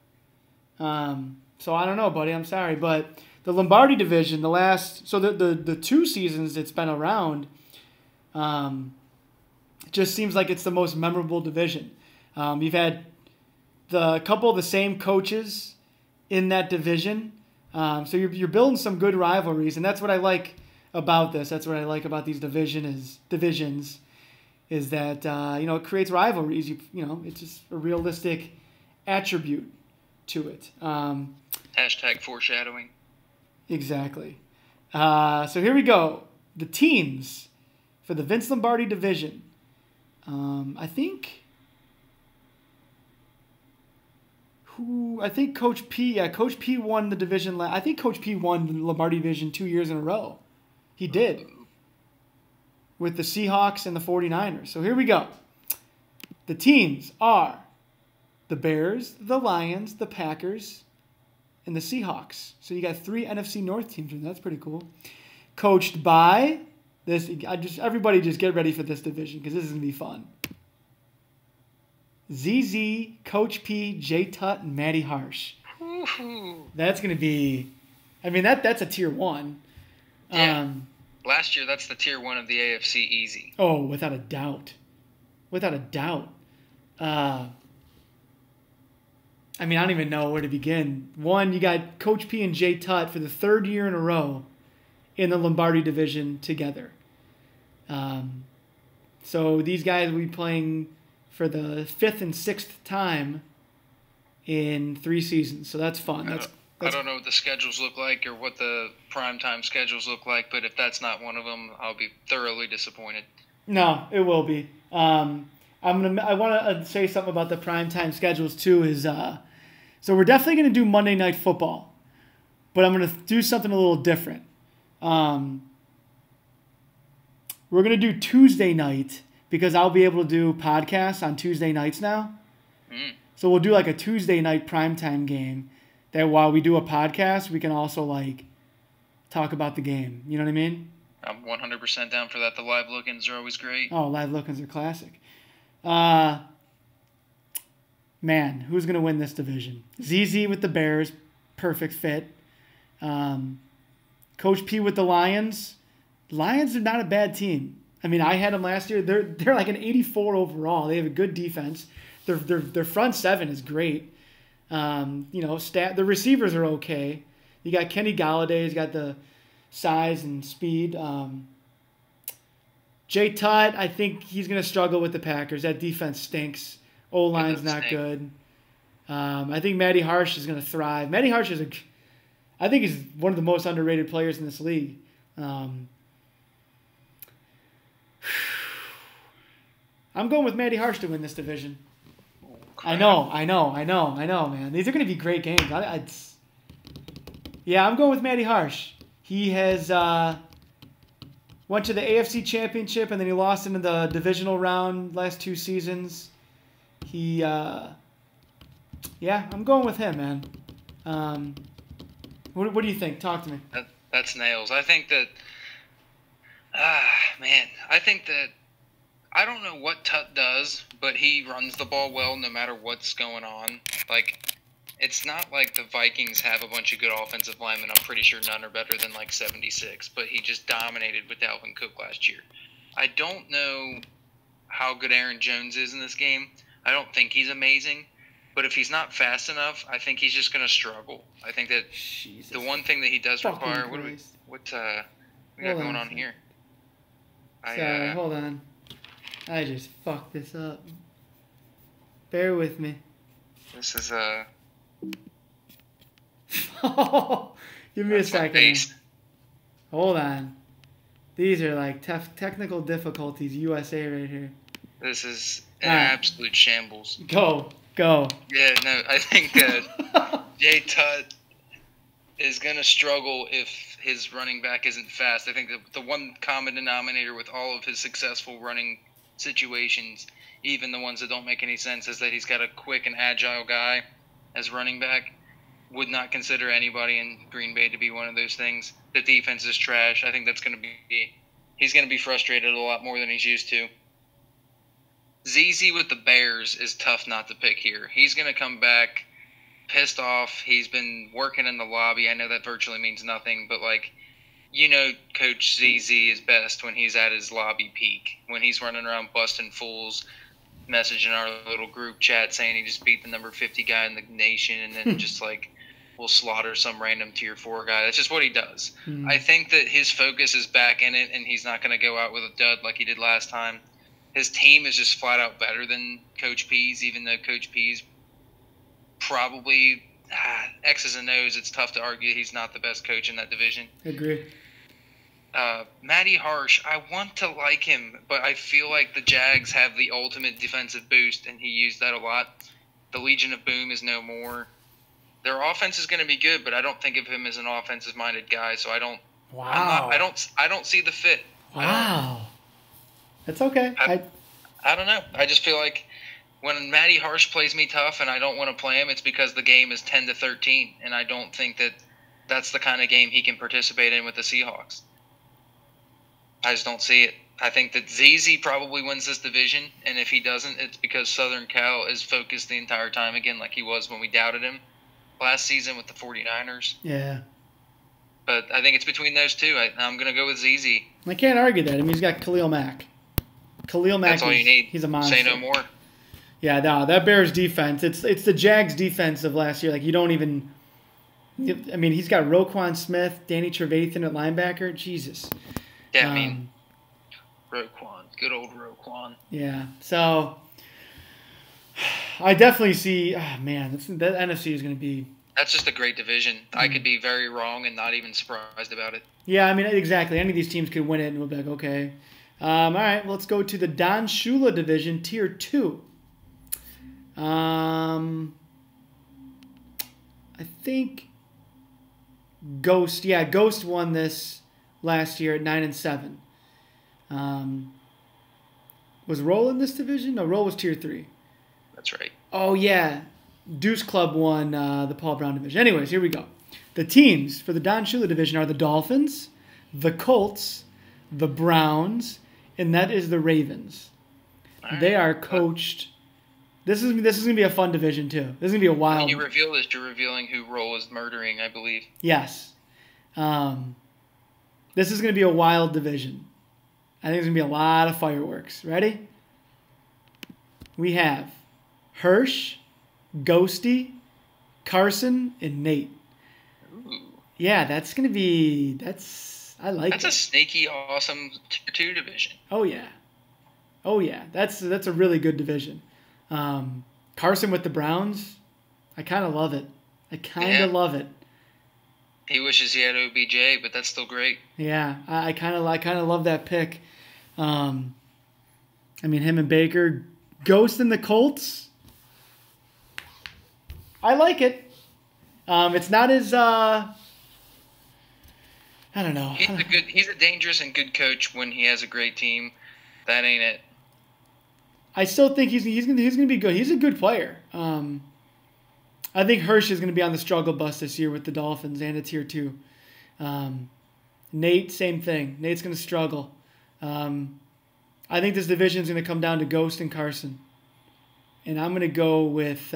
So I don't know, buddy. I'm sorry, but the Lombardi division, the 2 seasons it's been around, it just seems like it's the most memorable division. You've had a couple of the same coaches in that division, so you're building some good rivalries, and that's what I like about this. That's what I like about these divisions. Is that it creates rivalries. It's just a realistic attribute to it. Hashtag foreshadowing. Exactly. So here we go. The teams for the Vince Lombardi division. I think Coach P. Yeah, Coach P won the division. I think Coach P won the Lombardi division 2 years in a row. He did. With the Seahawks and the 49ers. So here we go. The teams are the Bears, the Lions, the Packers, and the Seahawks. So you got 3 NFC North teams, and that's pretty cool. Coached by this. Everybody just get ready for this division because this is gonna be fun. ZZ, Coach P, Jay Tutt, and Matty Harsh. Woo-hoo. That's gonna be. I mean that's a tier 1. Yeah. Last year, that's the tier 1 of the AFC easy. Oh, without a doubt. Without a doubt. I mean, I don't even know where to begin. One, you got Coach P and Jay Tutt for the 3rd year in a row in the Lombardi division together. So these guys will be playing for the 5th and 6th time in 3 seasons. So that's fun. I don't know what the schedules look like or what the primetime schedules look like, but if that's not one of them, I'll be thoroughly disappointed. No, it will be. I want to say something about the primetime schedules too. So we're definitely going to do Monday Night Football, but I'm going to do something a little different. We're going to do Tuesday night because I'll be able to do podcasts on Tuesday nights now. So we'll do like a Tuesday night primetime game. That while we do a podcast, we can also like talk about the game. You know what I mean? I'm 100% down for that. The live look-ins are always great. Oh, live look-ins are classic. Man, who's going to win this division? ZZ with the Bears, perfect fit. Coach P with the Lions. Lions are not a bad team. I mean, I had them last year. They're like an 84 overall. They have a good defense. Their front 7 is great. The receivers are okay. You got Kenny Galladay. He's got the size and speed. Jay Tutt, I think he's going to struggle with the Packers. That defense stinks. O-line's not good. I think Matty Harsh is going to thrive. Matty Harsh I think he's one of the most underrated players in this league. I'm going with Matty Harsh to win this division. I know, man. These are going to be great games. I'm going with Matty Harsh. He has went to the AFC Championship, and then he lost into the divisional round last 2 seasons. I'm going with him, man. What do you think? Talk to me. That's nails. I think that, I don't know what Tut does, but he runs the ball well no matter what's going on. Like, it's not like the Vikings have a bunch of good offensive linemen. I'm pretty sure none are better than like 76, but he just dominated with Dalvin Cook last year. I don't know how good Aaron Jones is in this game. I don't think he's amazing, but if he's not fast enough, I think he's just going to struggle. I think that the one thing that he does require, what we got going on here? Sorry, hold on. I just fucked this up. Bear with me. This is Give me a second. Hold on. These are like technical difficulties, USA right here. This is an absolute shambles. Go. Yeah, no, I think that Jay Tutt is going to struggle if his running back isn't fast. I think that the one common denominator with all of his successful running situations, even the ones that don't make any sense, is that he's got a quick and agile guy as running back. Would not consider anybody in Green Bay to be one of those things. The defense is trash. I think that's going to be – he's going to be frustrated a lot more than he's used to. ZZ with the Bears is tough not to pick here. He's going to come back pissed off. He's been working in the lobby. I know that virtually means nothing, but, like, you know Coach ZZ is best when he's at his lobby peak, when he's running around busting fools, messaging our little group chat saying he just beat the number 50 guy in the nation and then just, like, will slaughter some random tier 4 guy. That's just what he does. I think that his focus is back in it, and he's not going to go out with a dud like he did last time. His team is just flat out better than Coach P's, even though Coach P's probably X's and O's. It's tough to argue he's not the best coach in that division. Agree. Matty Harsh, I want to like him, but I feel like the Jags have the ultimate defensive boost, and he used that a lot. The Legion of Boom is no more. Their offense is going to be good, but I don't think of him as an offensive-minded guy, so I don't. Wow. I don't see the fit. Wow. That's okay. I don't know. I just feel like when Matty Harsh plays me tough and I don't want to play him, it's because the game is 10-13, and I don't think that that's the kind of game he can participate in with the Seahawks. I just don't see it. I think that ZZ probably wins this division, and if he doesn't, it's because Southern Cal is focused the entire time again like he was when we doubted him last season with the 49ers. Yeah. But I think it's between those two. I'm going to go with ZZ. I can't argue that. I mean, he's got Khalil Mack. That's all you need. He's a monster. Say no more. Yeah, no, that Bears defense, it's the Jags defense of last year. Like, you don't even – I mean, he's got Roquan Smith, Danny Trevathan at linebacker. Jesus. Yeah, I mean, Roquan. Good old Roquan. Yeah, so I definitely see man, that NFC is going to be – That's just a great division. I could be very wrong and not even surprised about it. Yeah, I mean, exactly. Any of these teams could win it, and we'll be like, okay. All right, let's go to the Don Shula division, Tier 2. I think Ghost won this last year at 9-7. Was Roll in this division? No, Roll was Tier 3. That's right. Oh, yeah. Deuce Club won the Paul Brown division. Anyways, here we go. The teams for the Don Shula division are the Dolphins, the Colts, the Browns, and that is the Ravens. Right. They are coached. This is gonna be a fun division too. This is gonna be a wild. When you reveal this, you're revealing who Roll is murdering, I believe. Yes. This is gonna be a wild division. I think there's gonna be a lot of fireworks. Ready? We have Hirsch, Ghosty, Carson, and Nate. Ooh. Yeah, that's gonna be. I like That's a sneaky, awesome Tier 2 division. Oh, yeah. Oh, yeah. That's a really good division. Carson with the Browns, I kind of love it. I kind of love it. He wishes he had OBJ, but that's still great. Yeah, I kind of love that pick. I mean, him and Baker, Ghost and the Colts. I like it. It's not as I don't know. He's a dangerous and good coach when he has a great team. That ain't it. I still think he's gonna be good. He's a good player. I think Hirsch is gonna be on the struggle bus this year with the Dolphins and a Tier 2. Nate, same thing. Nate's gonna struggle. I think this division is gonna come down to Ghost and Carson, and I'm gonna go with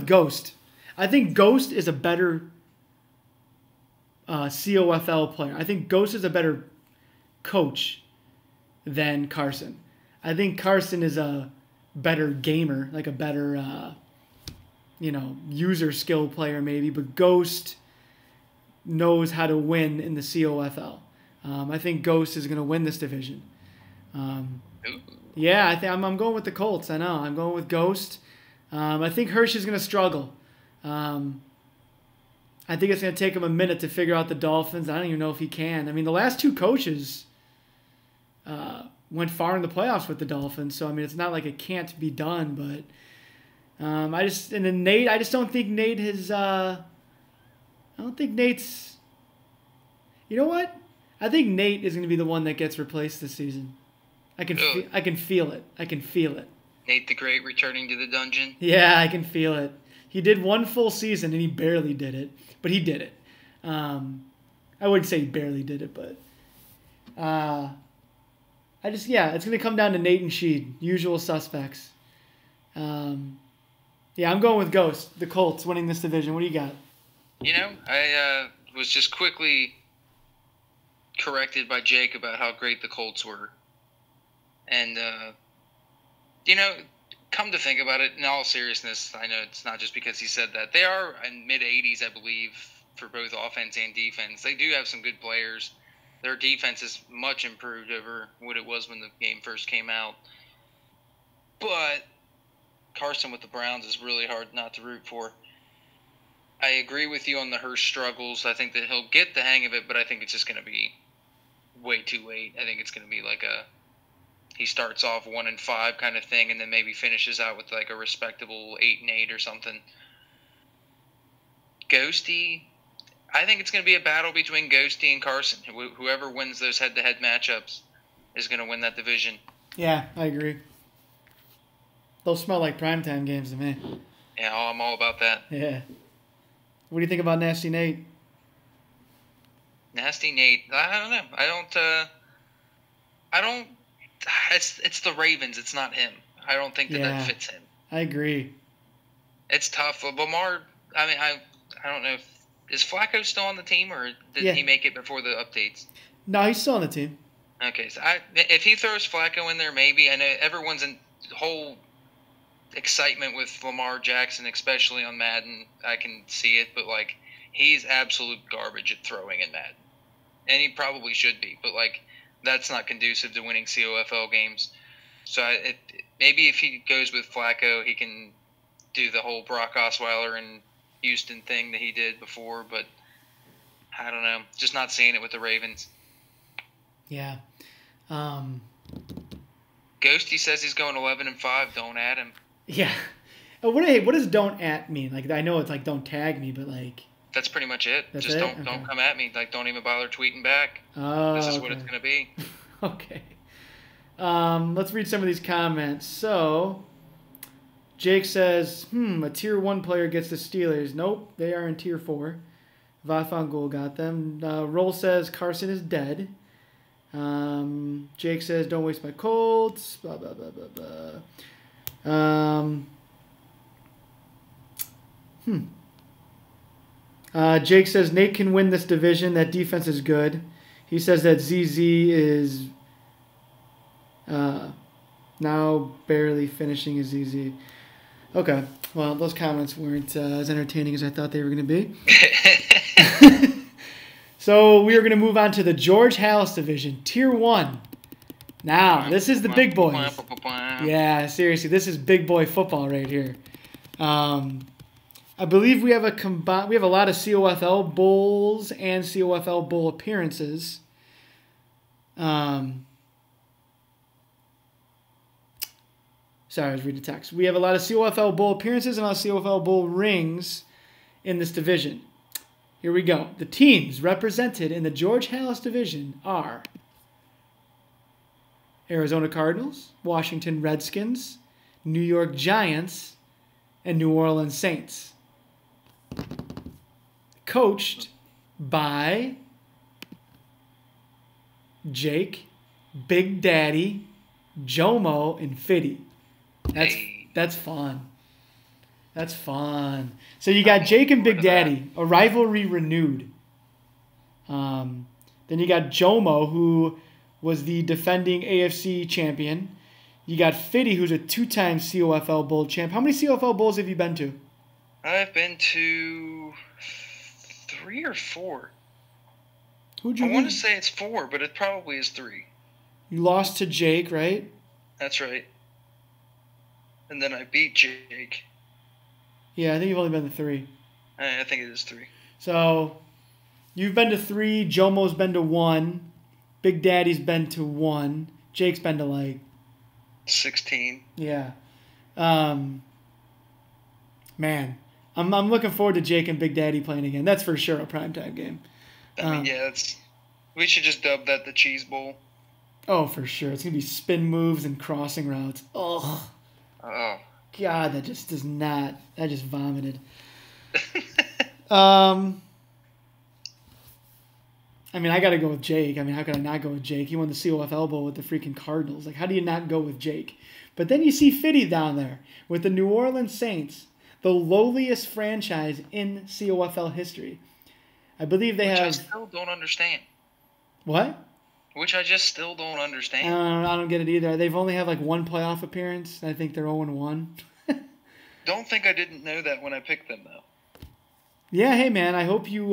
Ghost. I think Ghost is a better COFL player. I think Ghost is a better coach than Carson. I think Carson is a better gamer, like a better, user skill player maybe. But Ghost knows how to win in the COFL. I think Ghost is going to win this division. Yeah, I think I'm going with the Colts. I know. I'm going with Ghost. I think Hirsch is going to struggle. I think it's going to take him a minute to figure out the Dolphins. I don't even know if he can. I mean, the last two coaches went far in the playoffs with the Dolphins, so I mean, it's not like it can't be done. But Nate, I just don't think Nate has. I don't think Nate's. You know what? I think Nate is going to be the one that gets replaced this season. I can feel it. I can feel it. Nate the Great returning to the dungeon. Yeah, I can feel it. He did one full season and he barely did it, but he did it. I wouldn't say he barely did it, but it's going to come down to Nate and Sheed, usual suspects. I'm going with Ghost, the Colts winning this division. What do you got? I was just quickly corrected by Jake about how great the Colts were. And, come to think about it, in all seriousness, I know it's not just because he said that. They are in mid-80s, I believe, for both offense and defense. They do have some good players. Their defense is much improved over what it was when the game first came out. But Carson with the Browns is really hard not to root for. I agree with you on the Hurst struggles. I think that he'll get the hang of it, but I think it's just going to be way too late. I think it's going to be like he starts off 1-5 kind of thing, and then maybe finishes out with like a respectable 8-8 or something. Ghosty, I think it's going to be a battle between Ghosty and Carson. Whoever wins those head-to-head matchups is going to win that division. Yeah, I agree. Those smell like primetime games to me. Yeah, I'm all about that. Yeah. What do you think about Nasty Nate? Nasty Nate, I don't know. I don't. It's the Ravens. It's not him. I don't think that fits him. I agree. It's tough. Lamar, I mean, I don't know. Is Flacco still on the team, or did he make it before the updates? No, he's still on the team. Okay, so if he throws Flacco in there, maybe. I know everyone's in whole excitement with Lamar Jackson, especially on Madden. I can see it, but like he's absolute garbage at throwing in Madden, and he probably should be. But like that's not conducive to winning COFL games. So maybe if he goes with Flacco, he can do the whole Brock Osweiler and Houston thing that he did before. But I don't know, just not seeing it with the Ravens. Yeah. Ghosty says he's going 11-5. Don't add him. Yeah. What does "don't at" mean? Like I know it's like don't tag me, but like that's pretty much it. That's just it? don't come at me. Like don't even bother tweeting back. Oh, this is what it's gonna be. Okay. Let's read some of these comments. So Jake says, a Tier 1 player gets the Steelers. Nope, they are in Tier 4. Vafangul got them. Roll says Carson is dead. Jake says, don't waste my Colts. Blah, blah, blah, blah, blah. Jake says Nate can win this division. That defense is good. He says that ZZ is now barely finishing his ZZ. Okay. Well, those comments weren't as entertaining as I thought they were going to be. So we are going to move on to the George Halas division, Tier 1. Now, this is the big boys. Yeah, seriously, this is big boy football right here. I believe we have a lot of COFL bowls and COFL bowl appearances. Sorry, I was reading the text. We have a lot of COFL bowl appearances and a lot of COFL bowl rings in this division. Here we go. The teams represented in the George Halas division are Arizona Cardinals, Washington Redskins, New York Giants, and New Orleans Saints. Coached by Jake, Big Daddy, Jomo, and Fiddy. That's fun. That's fun. So you got Jake and Big Daddy, a rivalry renewed. Then you got Jomo, who was the defending AFC champion. You got Fiddy, who's a 2-time COFL Bowl champ. How many COFL Bowls have you been to? I've been to 3 or 4. Who'd you I want to say it's 4, but it probably is 3. You lost to Jake, right? That's right. And then I beat Jake. Yeah, I think you've only been to 3. I think it is 3. So, you've been to 3. Jomo's been to 1. Big Daddy's been to 1. Jake's been to like 16. Yeah. Man, I'm looking forward to Jake and Big Daddy playing again. That's for sure a primetime game. We should just dub that the Cheese Bowl. Oh, for sure. It's going to be spin moves and crossing routes. Oh. God, that just does not. I just vomited. I mean, I got to go with Jake. I mean, how could I not go with Jake? He won the COFL Bowl with the freaking Cardinals. Like, how do you not go with Jake? But then you see Fiddy down there with the New Orleans Saints, the lowliest franchise in COFL history. I believe they have... Which I still don't understand. What? Which I just still don't understand. I don't get it either. They've only had like 1 playoff appearance. I think they're 0-1. Don't think I didn't know that when I picked them, though. Yeah, hey, man, I hope you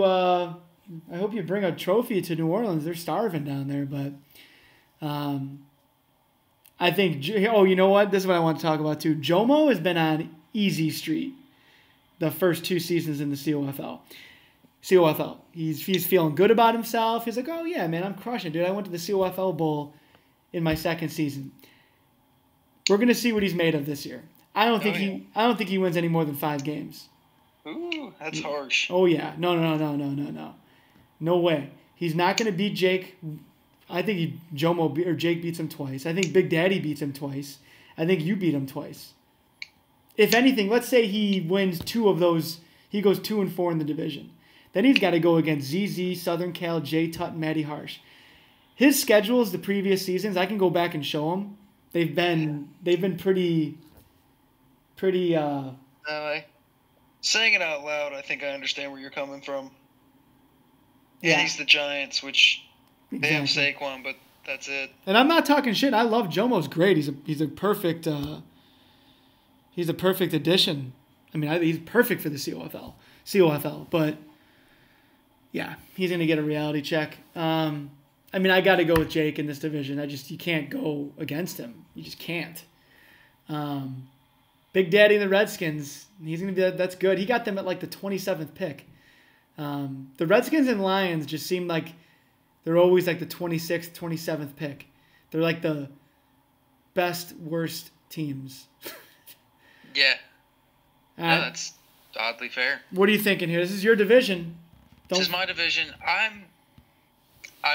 bring a trophy to New Orleans. They're starving down there, but I think, you know what? This is what I want to talk about, too. Jomo has been on easy street the first 2 seasons in the COFL. He's feeling good about himself. He's like, oh, yeah, man, I'm crushing, dude. I went to the COFL Bowl in my 2nd season. We're going to see what he's made of this year. I don't think he wins any more than 5 games. Ooh, that's harsh. Oh, yeah. No. No way. He's not going to beat Jake. I think Jake beats him twice. I think Big Daddy beats him twice. I think you beat him twice. If anything, let's say he wins 2 of those. He goes 2-4 in the division. Then he's got to go against ZZ, Southern Cal, Jay Tutt, and Matty Harsh. His schedules the previous seasons, I can go back and show them. They've been pretty. Saying it out loud, I think I understand where you're coming from. Yeah. He's the Giants, which they have Saquon, but that's it. And I'm not talking shit. I love Jomo's great. He's a perfect addition. I mean, he's perfect for the COFL. But yeah, he's gonna get a reality check. I mean, I got to go with Jake in this division. You can't go against him. You just can't. Big Daddy and the Redskins. He's gonna be. That's good. He got them at like the 27th pick. The Redskins and Lions just seem like they're always like the 26th, 27th pick. They're like the best, worst teams. Yeah. No, that's oddly fair. What are you thinking here? This is your division. This is my division. I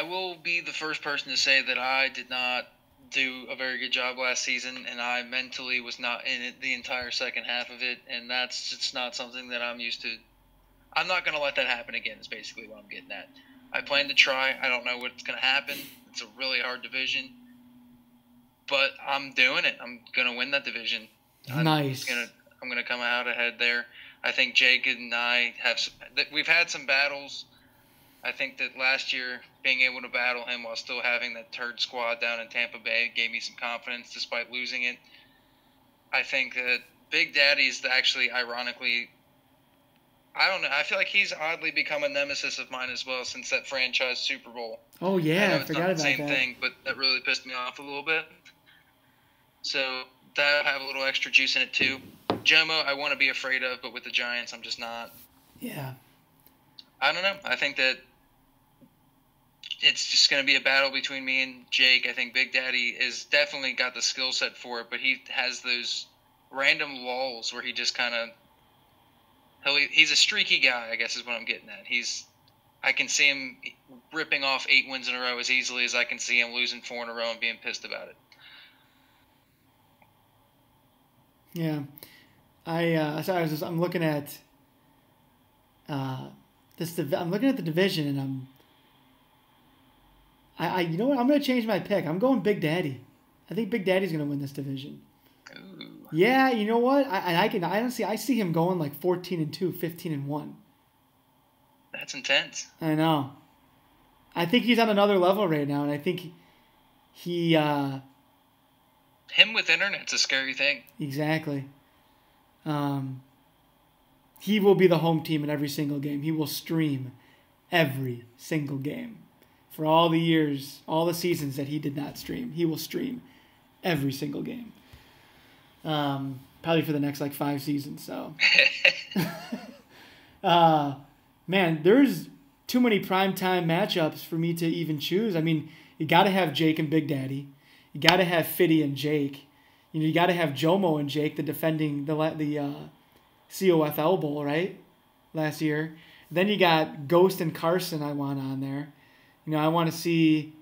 will be the first person to say that I did not do a very good job last season, and I mentally was not in it the entire second half of it, and that's just not something that I'm used to. I'm not going to let that happen again is basically what I'm getting at. I plan to try. I don't know what's going to happen. It's a really hard division, but I'm doing it. I'm going to win that division. Nice. I'm going to come out ahead there. I think Jake and I we've had some battles. I think that last year, being able to battle him while still having that turd squad down in Tampa Bay gave me some confidence despite losing it. I think that Big Daddy's actually, ironically, I don't know. I feel like he's oddly become a nemesis of mine as well since that franchise Super Bowl. Oh, I yeah, know I it's forgot not about the same that. thing, but that really pissed me off a little bit. So that'll have a little extra juice in it too. Jomo, I want to be afraid of, but with the Giants, I'm just not. Yeah. I don't know. I think that it's just going to be a battle between me and Jake. I think Big Daddy is definitely got the skill set for it, but he has those random lulls where he just kind of he's a streaky guy, I guess is what I'm getting at. I can see him ripping off 8 wins in a row as easily as I can see him losing 4 in a row and being pissed about it. Yeah. I'm looking at I'm looking at the division, and you know what? I'm going to change my pick. I'm going Big Daddy. I think Big Daddy's going to win this division. Ooh. Yeah, you know what? I see him going like 14-2, 15-1. That's intense. I know. I think he's on another level right now, and I think he him with internet's a scary thing. Exactly. He will be the home team in every single game. He will stream every single game. For all the years, all the seasons that he did not stream, he will stream every single game. Probably for the next like 5 seasons. So, man, there's too many primetime matchups for me to even choose. I mean, you got to have Jake and Big Daddy. You got to have Fitty and Jake. You got to have Jomo and Jake, the defending the COFL Bowl, right? Last year. Then you got Ghost and Carson I want on there. I want to see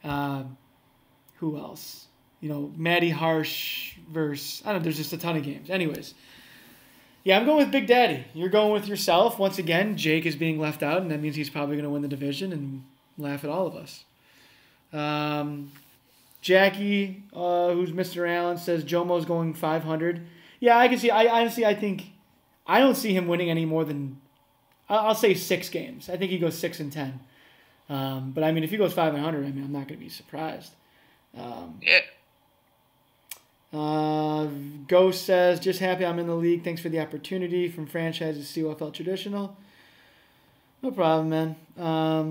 who else? Matty Harsh versus, I don't know, there's just a ton of games. Anyways. Yeah, I'm going with Big Daddy. You're going with yourself. Once again, Jake is being left out, and that means he's probably going to win the division and laugh at all of us. Jackie, who's Mr. Allen, says Jomo's going 500. Yeah, I can see. I honestly think I don't see him winning any more than I'll say 6 games. I think he goes 6-10. But I mean, if he goes 500, I mean, I'm not going to be surprised. Yeah. Ghost says, just happy I'm in the league. Thanks for the opportunity from franchises COFL traditional. No problem, man.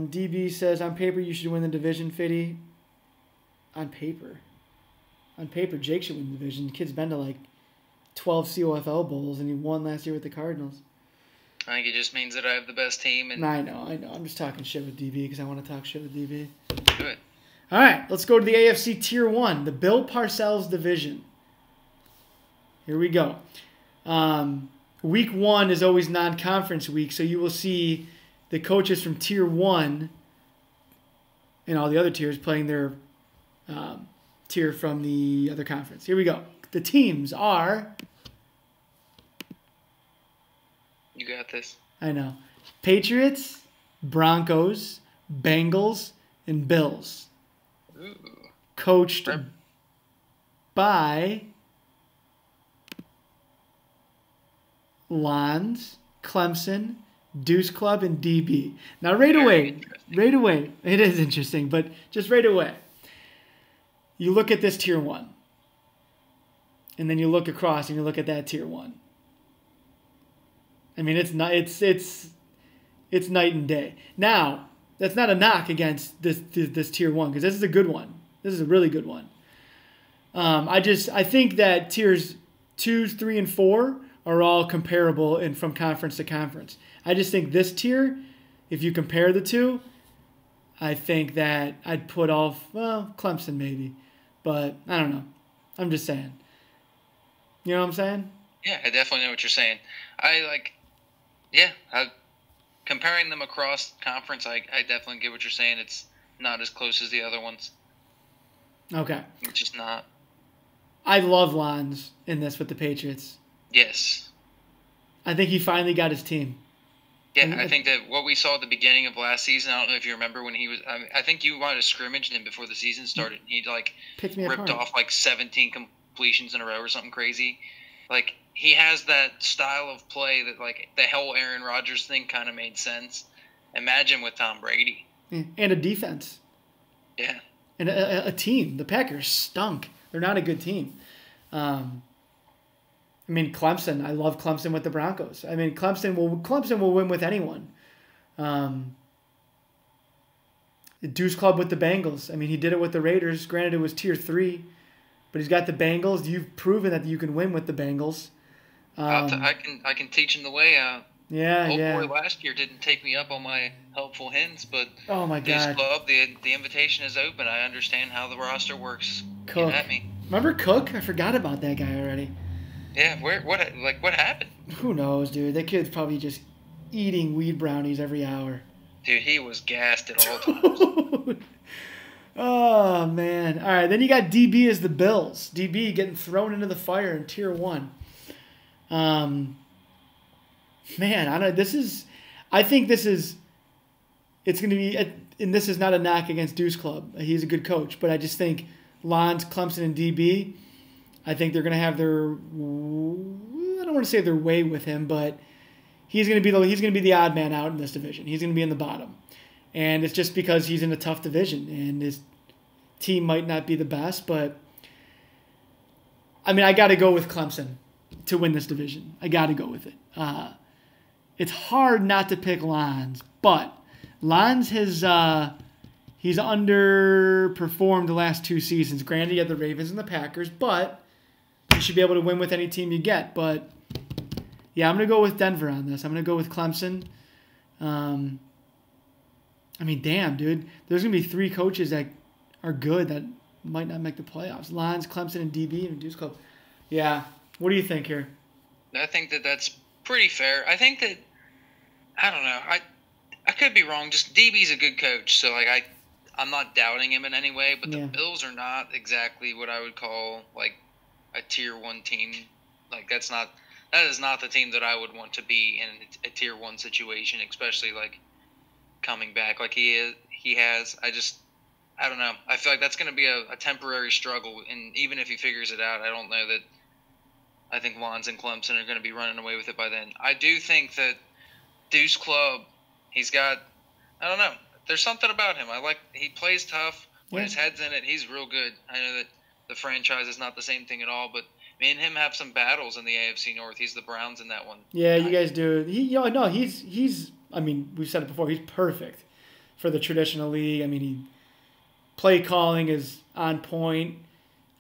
DB says, on paper, you should win the division, Fitty. On paper, Jake should win the division. The kid's been to like 12 COFL bowls, and he won last year with the Cardinals. I think it just means that I have the best team. And I know. I'm just talking shit with DB because I want to talk shit with DB. Good. All right, let's go to the AFC Tier 1, the Bill Parcells division. Here we go. Week 1 is always non-conference week, so you will see the coaches from Tier 1 and all the other tiers playing their tier from the other conference. Here we go. The teams are... You got this. I know. Patriots, Broncos, Bengals, and Bills. Ooh. Coached by Lons, Clemson, Deuce Club, and DB. Now, right away, it is interesting, but just right away, you look at this Tier 1, and then you look across and you look at that Tier 1. I mean, it's night and day. Now, that's not a knock against this Tier 1, because this is a good one. This is a really good one. I think that Tiers 2, 3, and 4 are all comparable from conference to conference. I just think this tier, if you compare the two, I think that I'd put off, Clemson maybe. But I don't know. I'm just saying. You know what I'm saying? Yeah, I definitely know what you're saying. Comparing them across conference, I definitely get what you're saying. It's not as close as the other ones. Okay. It's just not. I love Lons in this with the Patriots. Yes. I think he finally got his team. Yeah, I think that what we saw at the beginning of last season, I don't know if you remember when he was, I think you might have scrimmaged him before the season started. He ripped off 17 completions in a row or something crazy. He has that style of play that the whole Aaron Rodgers thing kind of made sense. Imagine with Tom Brady. And a defense. Yeah. And a team. The Packers stunk. They're not a good team. I mean, Clemson. I love Clemson with the Broncos. I mean, Clemson will win with anyone. Deuce Club with the Bengals. I mean, he did it with the Raiders. Granted, it was tier 3, but he's got the Bengals. You've proven that you can win with the Bengals. I can teach him the way out. Yeah, Old yeah. boy last year didn't take me up on my helpful hints, but Oh my Deuce God. Club, the invitation is open. I understand how the roster works. Cook. Get at me. Remember Cook? I forgot about that guy already. Yeah, what happened? Who knows, dude? That kid's probably just eating weed brownies every hour. Dude, he was gassed at all times. Oh, man. All right, then you got DB as the Bills. DB getting thrown into the fire in tier 1. Man, I don't know. I think it's going to be, and this is not a knock against Deuce Club. He's a good coach, but I just think Lons, Clemson, and DB, I think they're going to have their, I don't want to say their way with him, but he's going to be the odd man out in this division. He's going to be in the bottom. And it's just because he's in a tough division, and his team might not be the best, but I mean, I got to go with Clemson to win this division. I got to go with it. It's hard not to pick Lons, but Lons he's underperformed the last 2 seasons. Granted, he had the Ravens and the Packers, but you should be able to win with any team you get. But yeah, I'm going to go with Denver on this. I'm going to go with Clemson. I mean, damn, dude. There's going to be 3 coaches that are good that might not make the playoffs. Lions, Clemson, and DB and Deuce Club. Yeah. What do you think here? I think that's pretty fair. I think that, I don't know. I could be wrong. Just DB's a good coach, so like I'm not doubting him in any way. But the Bills are not exactly what I would call like a tier 1 team. Like that is not the team that I would want to be in a tier 1 situation, especially like coming back like he has. I don't know. I feel like that's going to be a temporary struggle, and even if he figures it out, I don't know that. I think Lons and Clemson are going to be running away with it by then. I do think that Deuce Club, he's got, I don't know. There's something about him. He plays tough. When his head's in it, he's real good. I know that the franchise is not the same thing at all, but me and him have some battles in the AFC North. He's the Browns in that one. Yeah, you guys do. He's. I mean, we've said it before. He's perfect for the traditional league. I mean, play calling is on point.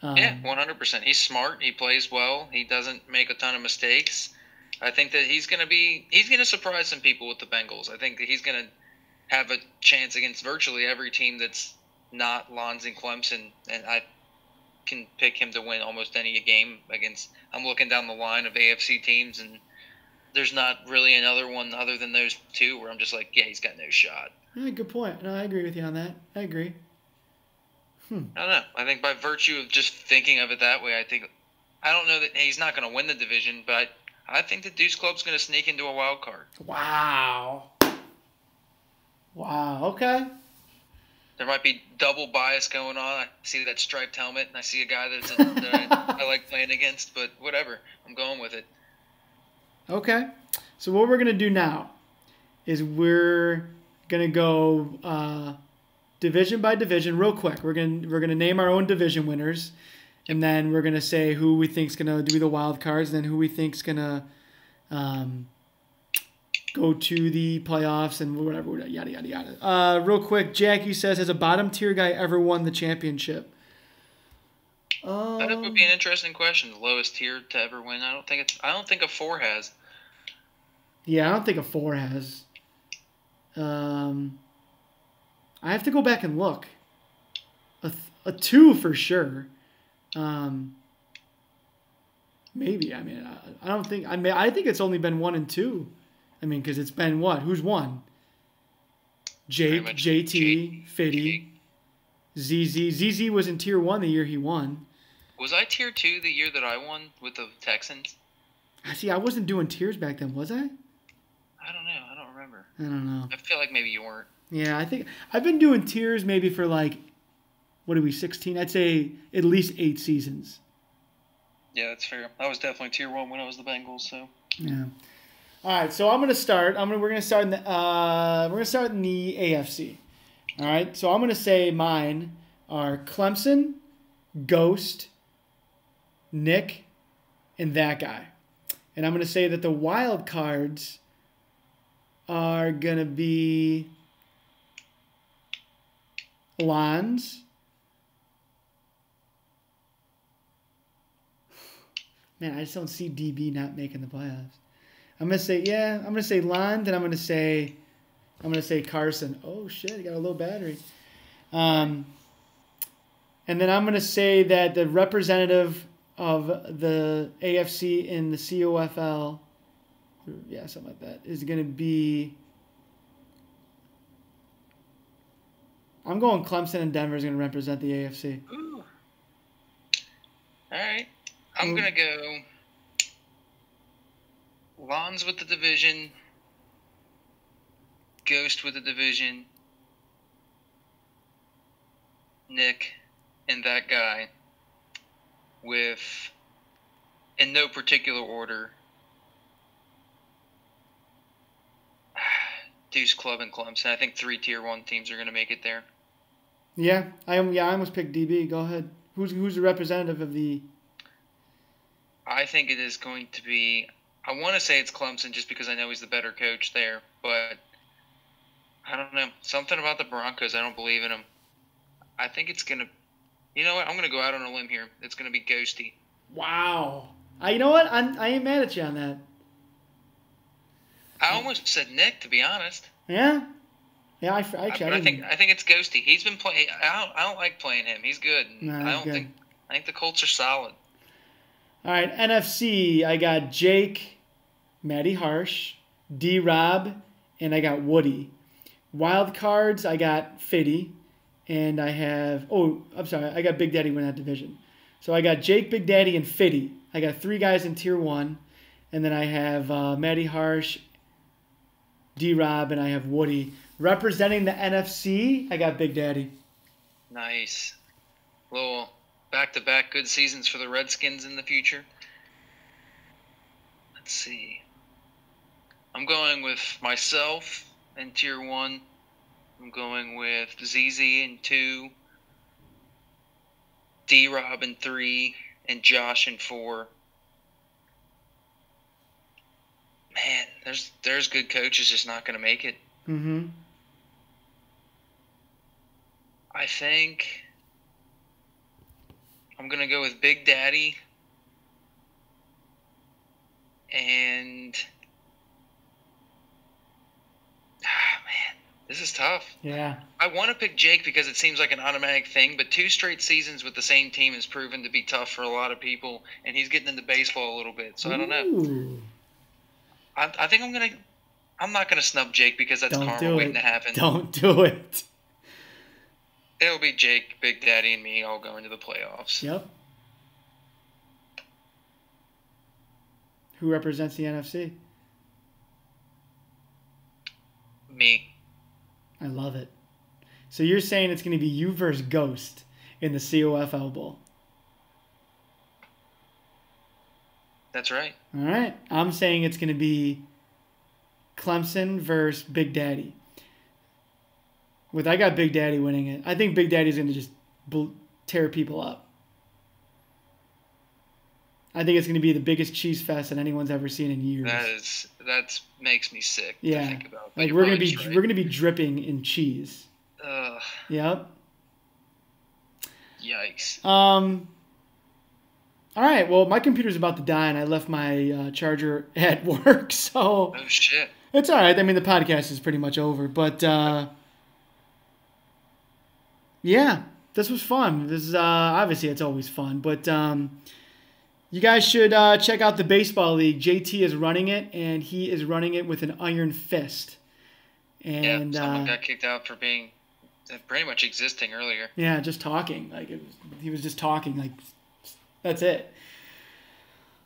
Yeah, 100%. He's smart. He plays well. He doesn't make a ton of mistakes. I think that he's going to surprise some people with the Bengals. I think that he's going to have a chance against virtually every team that's not Lons and Clemson, and I can pick him to win almost any game against. I'm looking down the line of AFC teams, and there's not really another one other than those 2 where I'm just like, yeah, he's got no shot. Yeah, good point. No, I agree with you on that. I agree. I don't know. I think by virtue of just thinking of it that way, I don't know that he's not going to win the division, but I think the Deuce Club's going to sneak into a wild card. Wow. Okay. There might be double bias going on. I see that striped helmet, and I see a guy that I like playing against, but whatever. I'm going with it. Okay. So what we're going to do now is we're going to go division by division real quick. We're gonna name our own division winners, and then we're gonna say who we think's gonna do the wild cards, and then who we think's gonna go to the playoffs and whatever, yada yada yada. Real quick, Jackie says, has a bottom tier guy ever won the championship? That would be an interesting question. The lowest tier to ever win. I don't think a 4 has. Yeah, I don't think a 4 has. I have to go back and look. A 2 for sure. Maybe. I mean, I don't think. I think it's only been 1 and 2. I mean, because it's been what? Who's won? Jake, JT, Fitty, ZZ. ZZ was in tier 1 the year he won. Was I tier 2 the year that I won with the Texans? See, I wasn't doing tiers back then, was I? I don't know. I don't remember. I don't know. I feel like maybe you weren't. Yeah, I think I've been doing tiers maybe for like, what are we, 16? I'd say at least 8 seasons. Yeah, that's fair. I was definitely tier 1 when I was the Bengals, so. Yeah. All right, so I'm gonna start. We're gonna start in the AFC. All right, so I'm gonna say mine are Clemson, Ghost, Nick, and that guy. And I'm going to say that the wild cards are going to be Lons. Man, I just don't see DB not making the playoffs. I'm going to say Lons, and I'm going to say Carson. Oh, shit, he got a low battery. And then I'm going to say that the representative of the AFC in the COFL, yeah, something like that, is going to be, I'm going Clemson, and Denver is going to represent the AFC. Ooh. All right. I'm going to go Lons with the division, Ghost with the division, Nick and that guy with, in no particular order, Deuce Club and Clemson. I think 3 Tier 1 teams are going to make it there. Yeah, I almost picked DB. Go ahead. Who's the representative of the? I think it is going to be. I want to say it's Clemson just because I know he's the better coach there, but I don't know. Something about the Broncos, I don't believe in them. I think it's going to. You know what? I'm going to go out on a limb here. It's going to be Ghosty. Wow. You know what? I ain't mad at you on that. I almost said Nick, to be honest. Yeah. Yeah, I think it's Ghosty. He's been playing. I don't like playing him. He's good. Nah, I think the Colts are solid. All right, NFC. I got Jake, Matty Harsh, D-Rob, and I got Woody. Wild cards. I got Fitty, and I have. Oh, I'm sorry. I got Big Daddy win that division. So I got Jake, Big Daddy, and Fitty. I got 3 guys in Tier 1, and then I have Matty Harsh, D-Rob, and I have Woody. Representing the NFC, I got Big Daddy. Nice. Little back-to-back good seasons for the Redskins in the future. Let's see. I'm going with myself in Tier 1. I'm going with ZZ in 2. D-Rob in 3. And Josh in 4. Man, there's good coaches just not going to make it. Mm-hmm. I think I'm going to go with Big Daddy and man, this is tough. Yeah. I want to pick Jake because it seems like an automatic thing, but 2 straight seasons with the same team has proven to be tough for a lot of people, and he's getting into baseball a little bit, so I don't know. I think I'm not going to snub Jake because that's karma waiting to happen. Don't do it. It'll be Jake, Big Daddy, and me all going to the playoffs. Yep. Who represents the NFC? Me. I love it. So you're saying it's going to be you versus Ghost in the COFL Bowl. That's right. All right. I'm saying it's going to be Clemson versus Big Daddy. I got Big Daddy winning it. I think Big Daddy's going to just tear people up. I think it's going to be the biggest cheese fest that anyone's ever seen in years. That makes me sick to think about. Like we're going to be dripping in cheese. Yep. Yikes. All right. Well, my computer's about to die, and I left my charger at work, so. Oh shit. It's all right. I mean, the podcast is pretty much over, but yeah, this was fun. This is obviously it's always fun, but you guys should check out the baseball league. JT is running it, and he is running it with an iron fist. And someone got kicked out for being pretty much existing earlier. Yeah, just talking. He was just talking. Like that's it.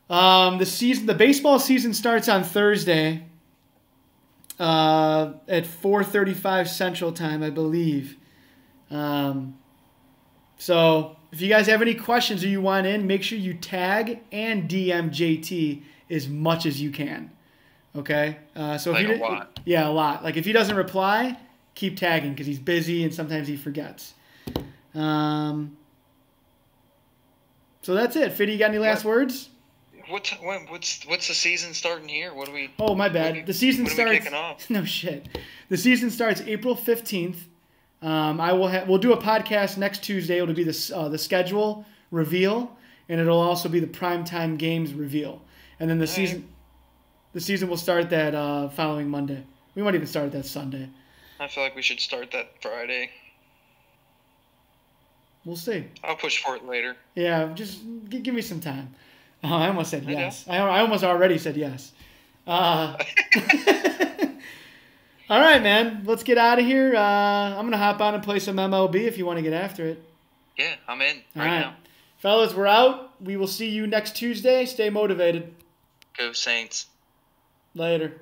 The baseball season starts on Thursday at 4:35 Central Time, I believe. So if you guys have any questions or you want in, make sure you tag and DM JT as much as you can. Okay. So like if a lot. Yeah, a lot. Like if he doesn't reply, keep tagging because he's busy and sometimes he forgets. So that's it. Fiddy, you got any last words? what's the season starting here? What do we? Oh, my bad. The season when are we starts. kicking off? No shit. The season starts April 15th. We'll do a podcast next Tuesday. It'll be the schedule reveal, and it'll also be the primetime games reveal. And then the season will start that following Monday. We might even start that Sunday. I feel like we should start that Friday. We'll see. I'll push for it later. Yeah, just give me some time. Oh, I almost said yes. I almost already said yes. All right, man. Let's get out of here. I'm going to hop on and play some MLB if you want to get after it. Yeah, I'm in All right now. Fellas, we're out. We will see you next Tuesday. Stay motivated. Go Saints. Later.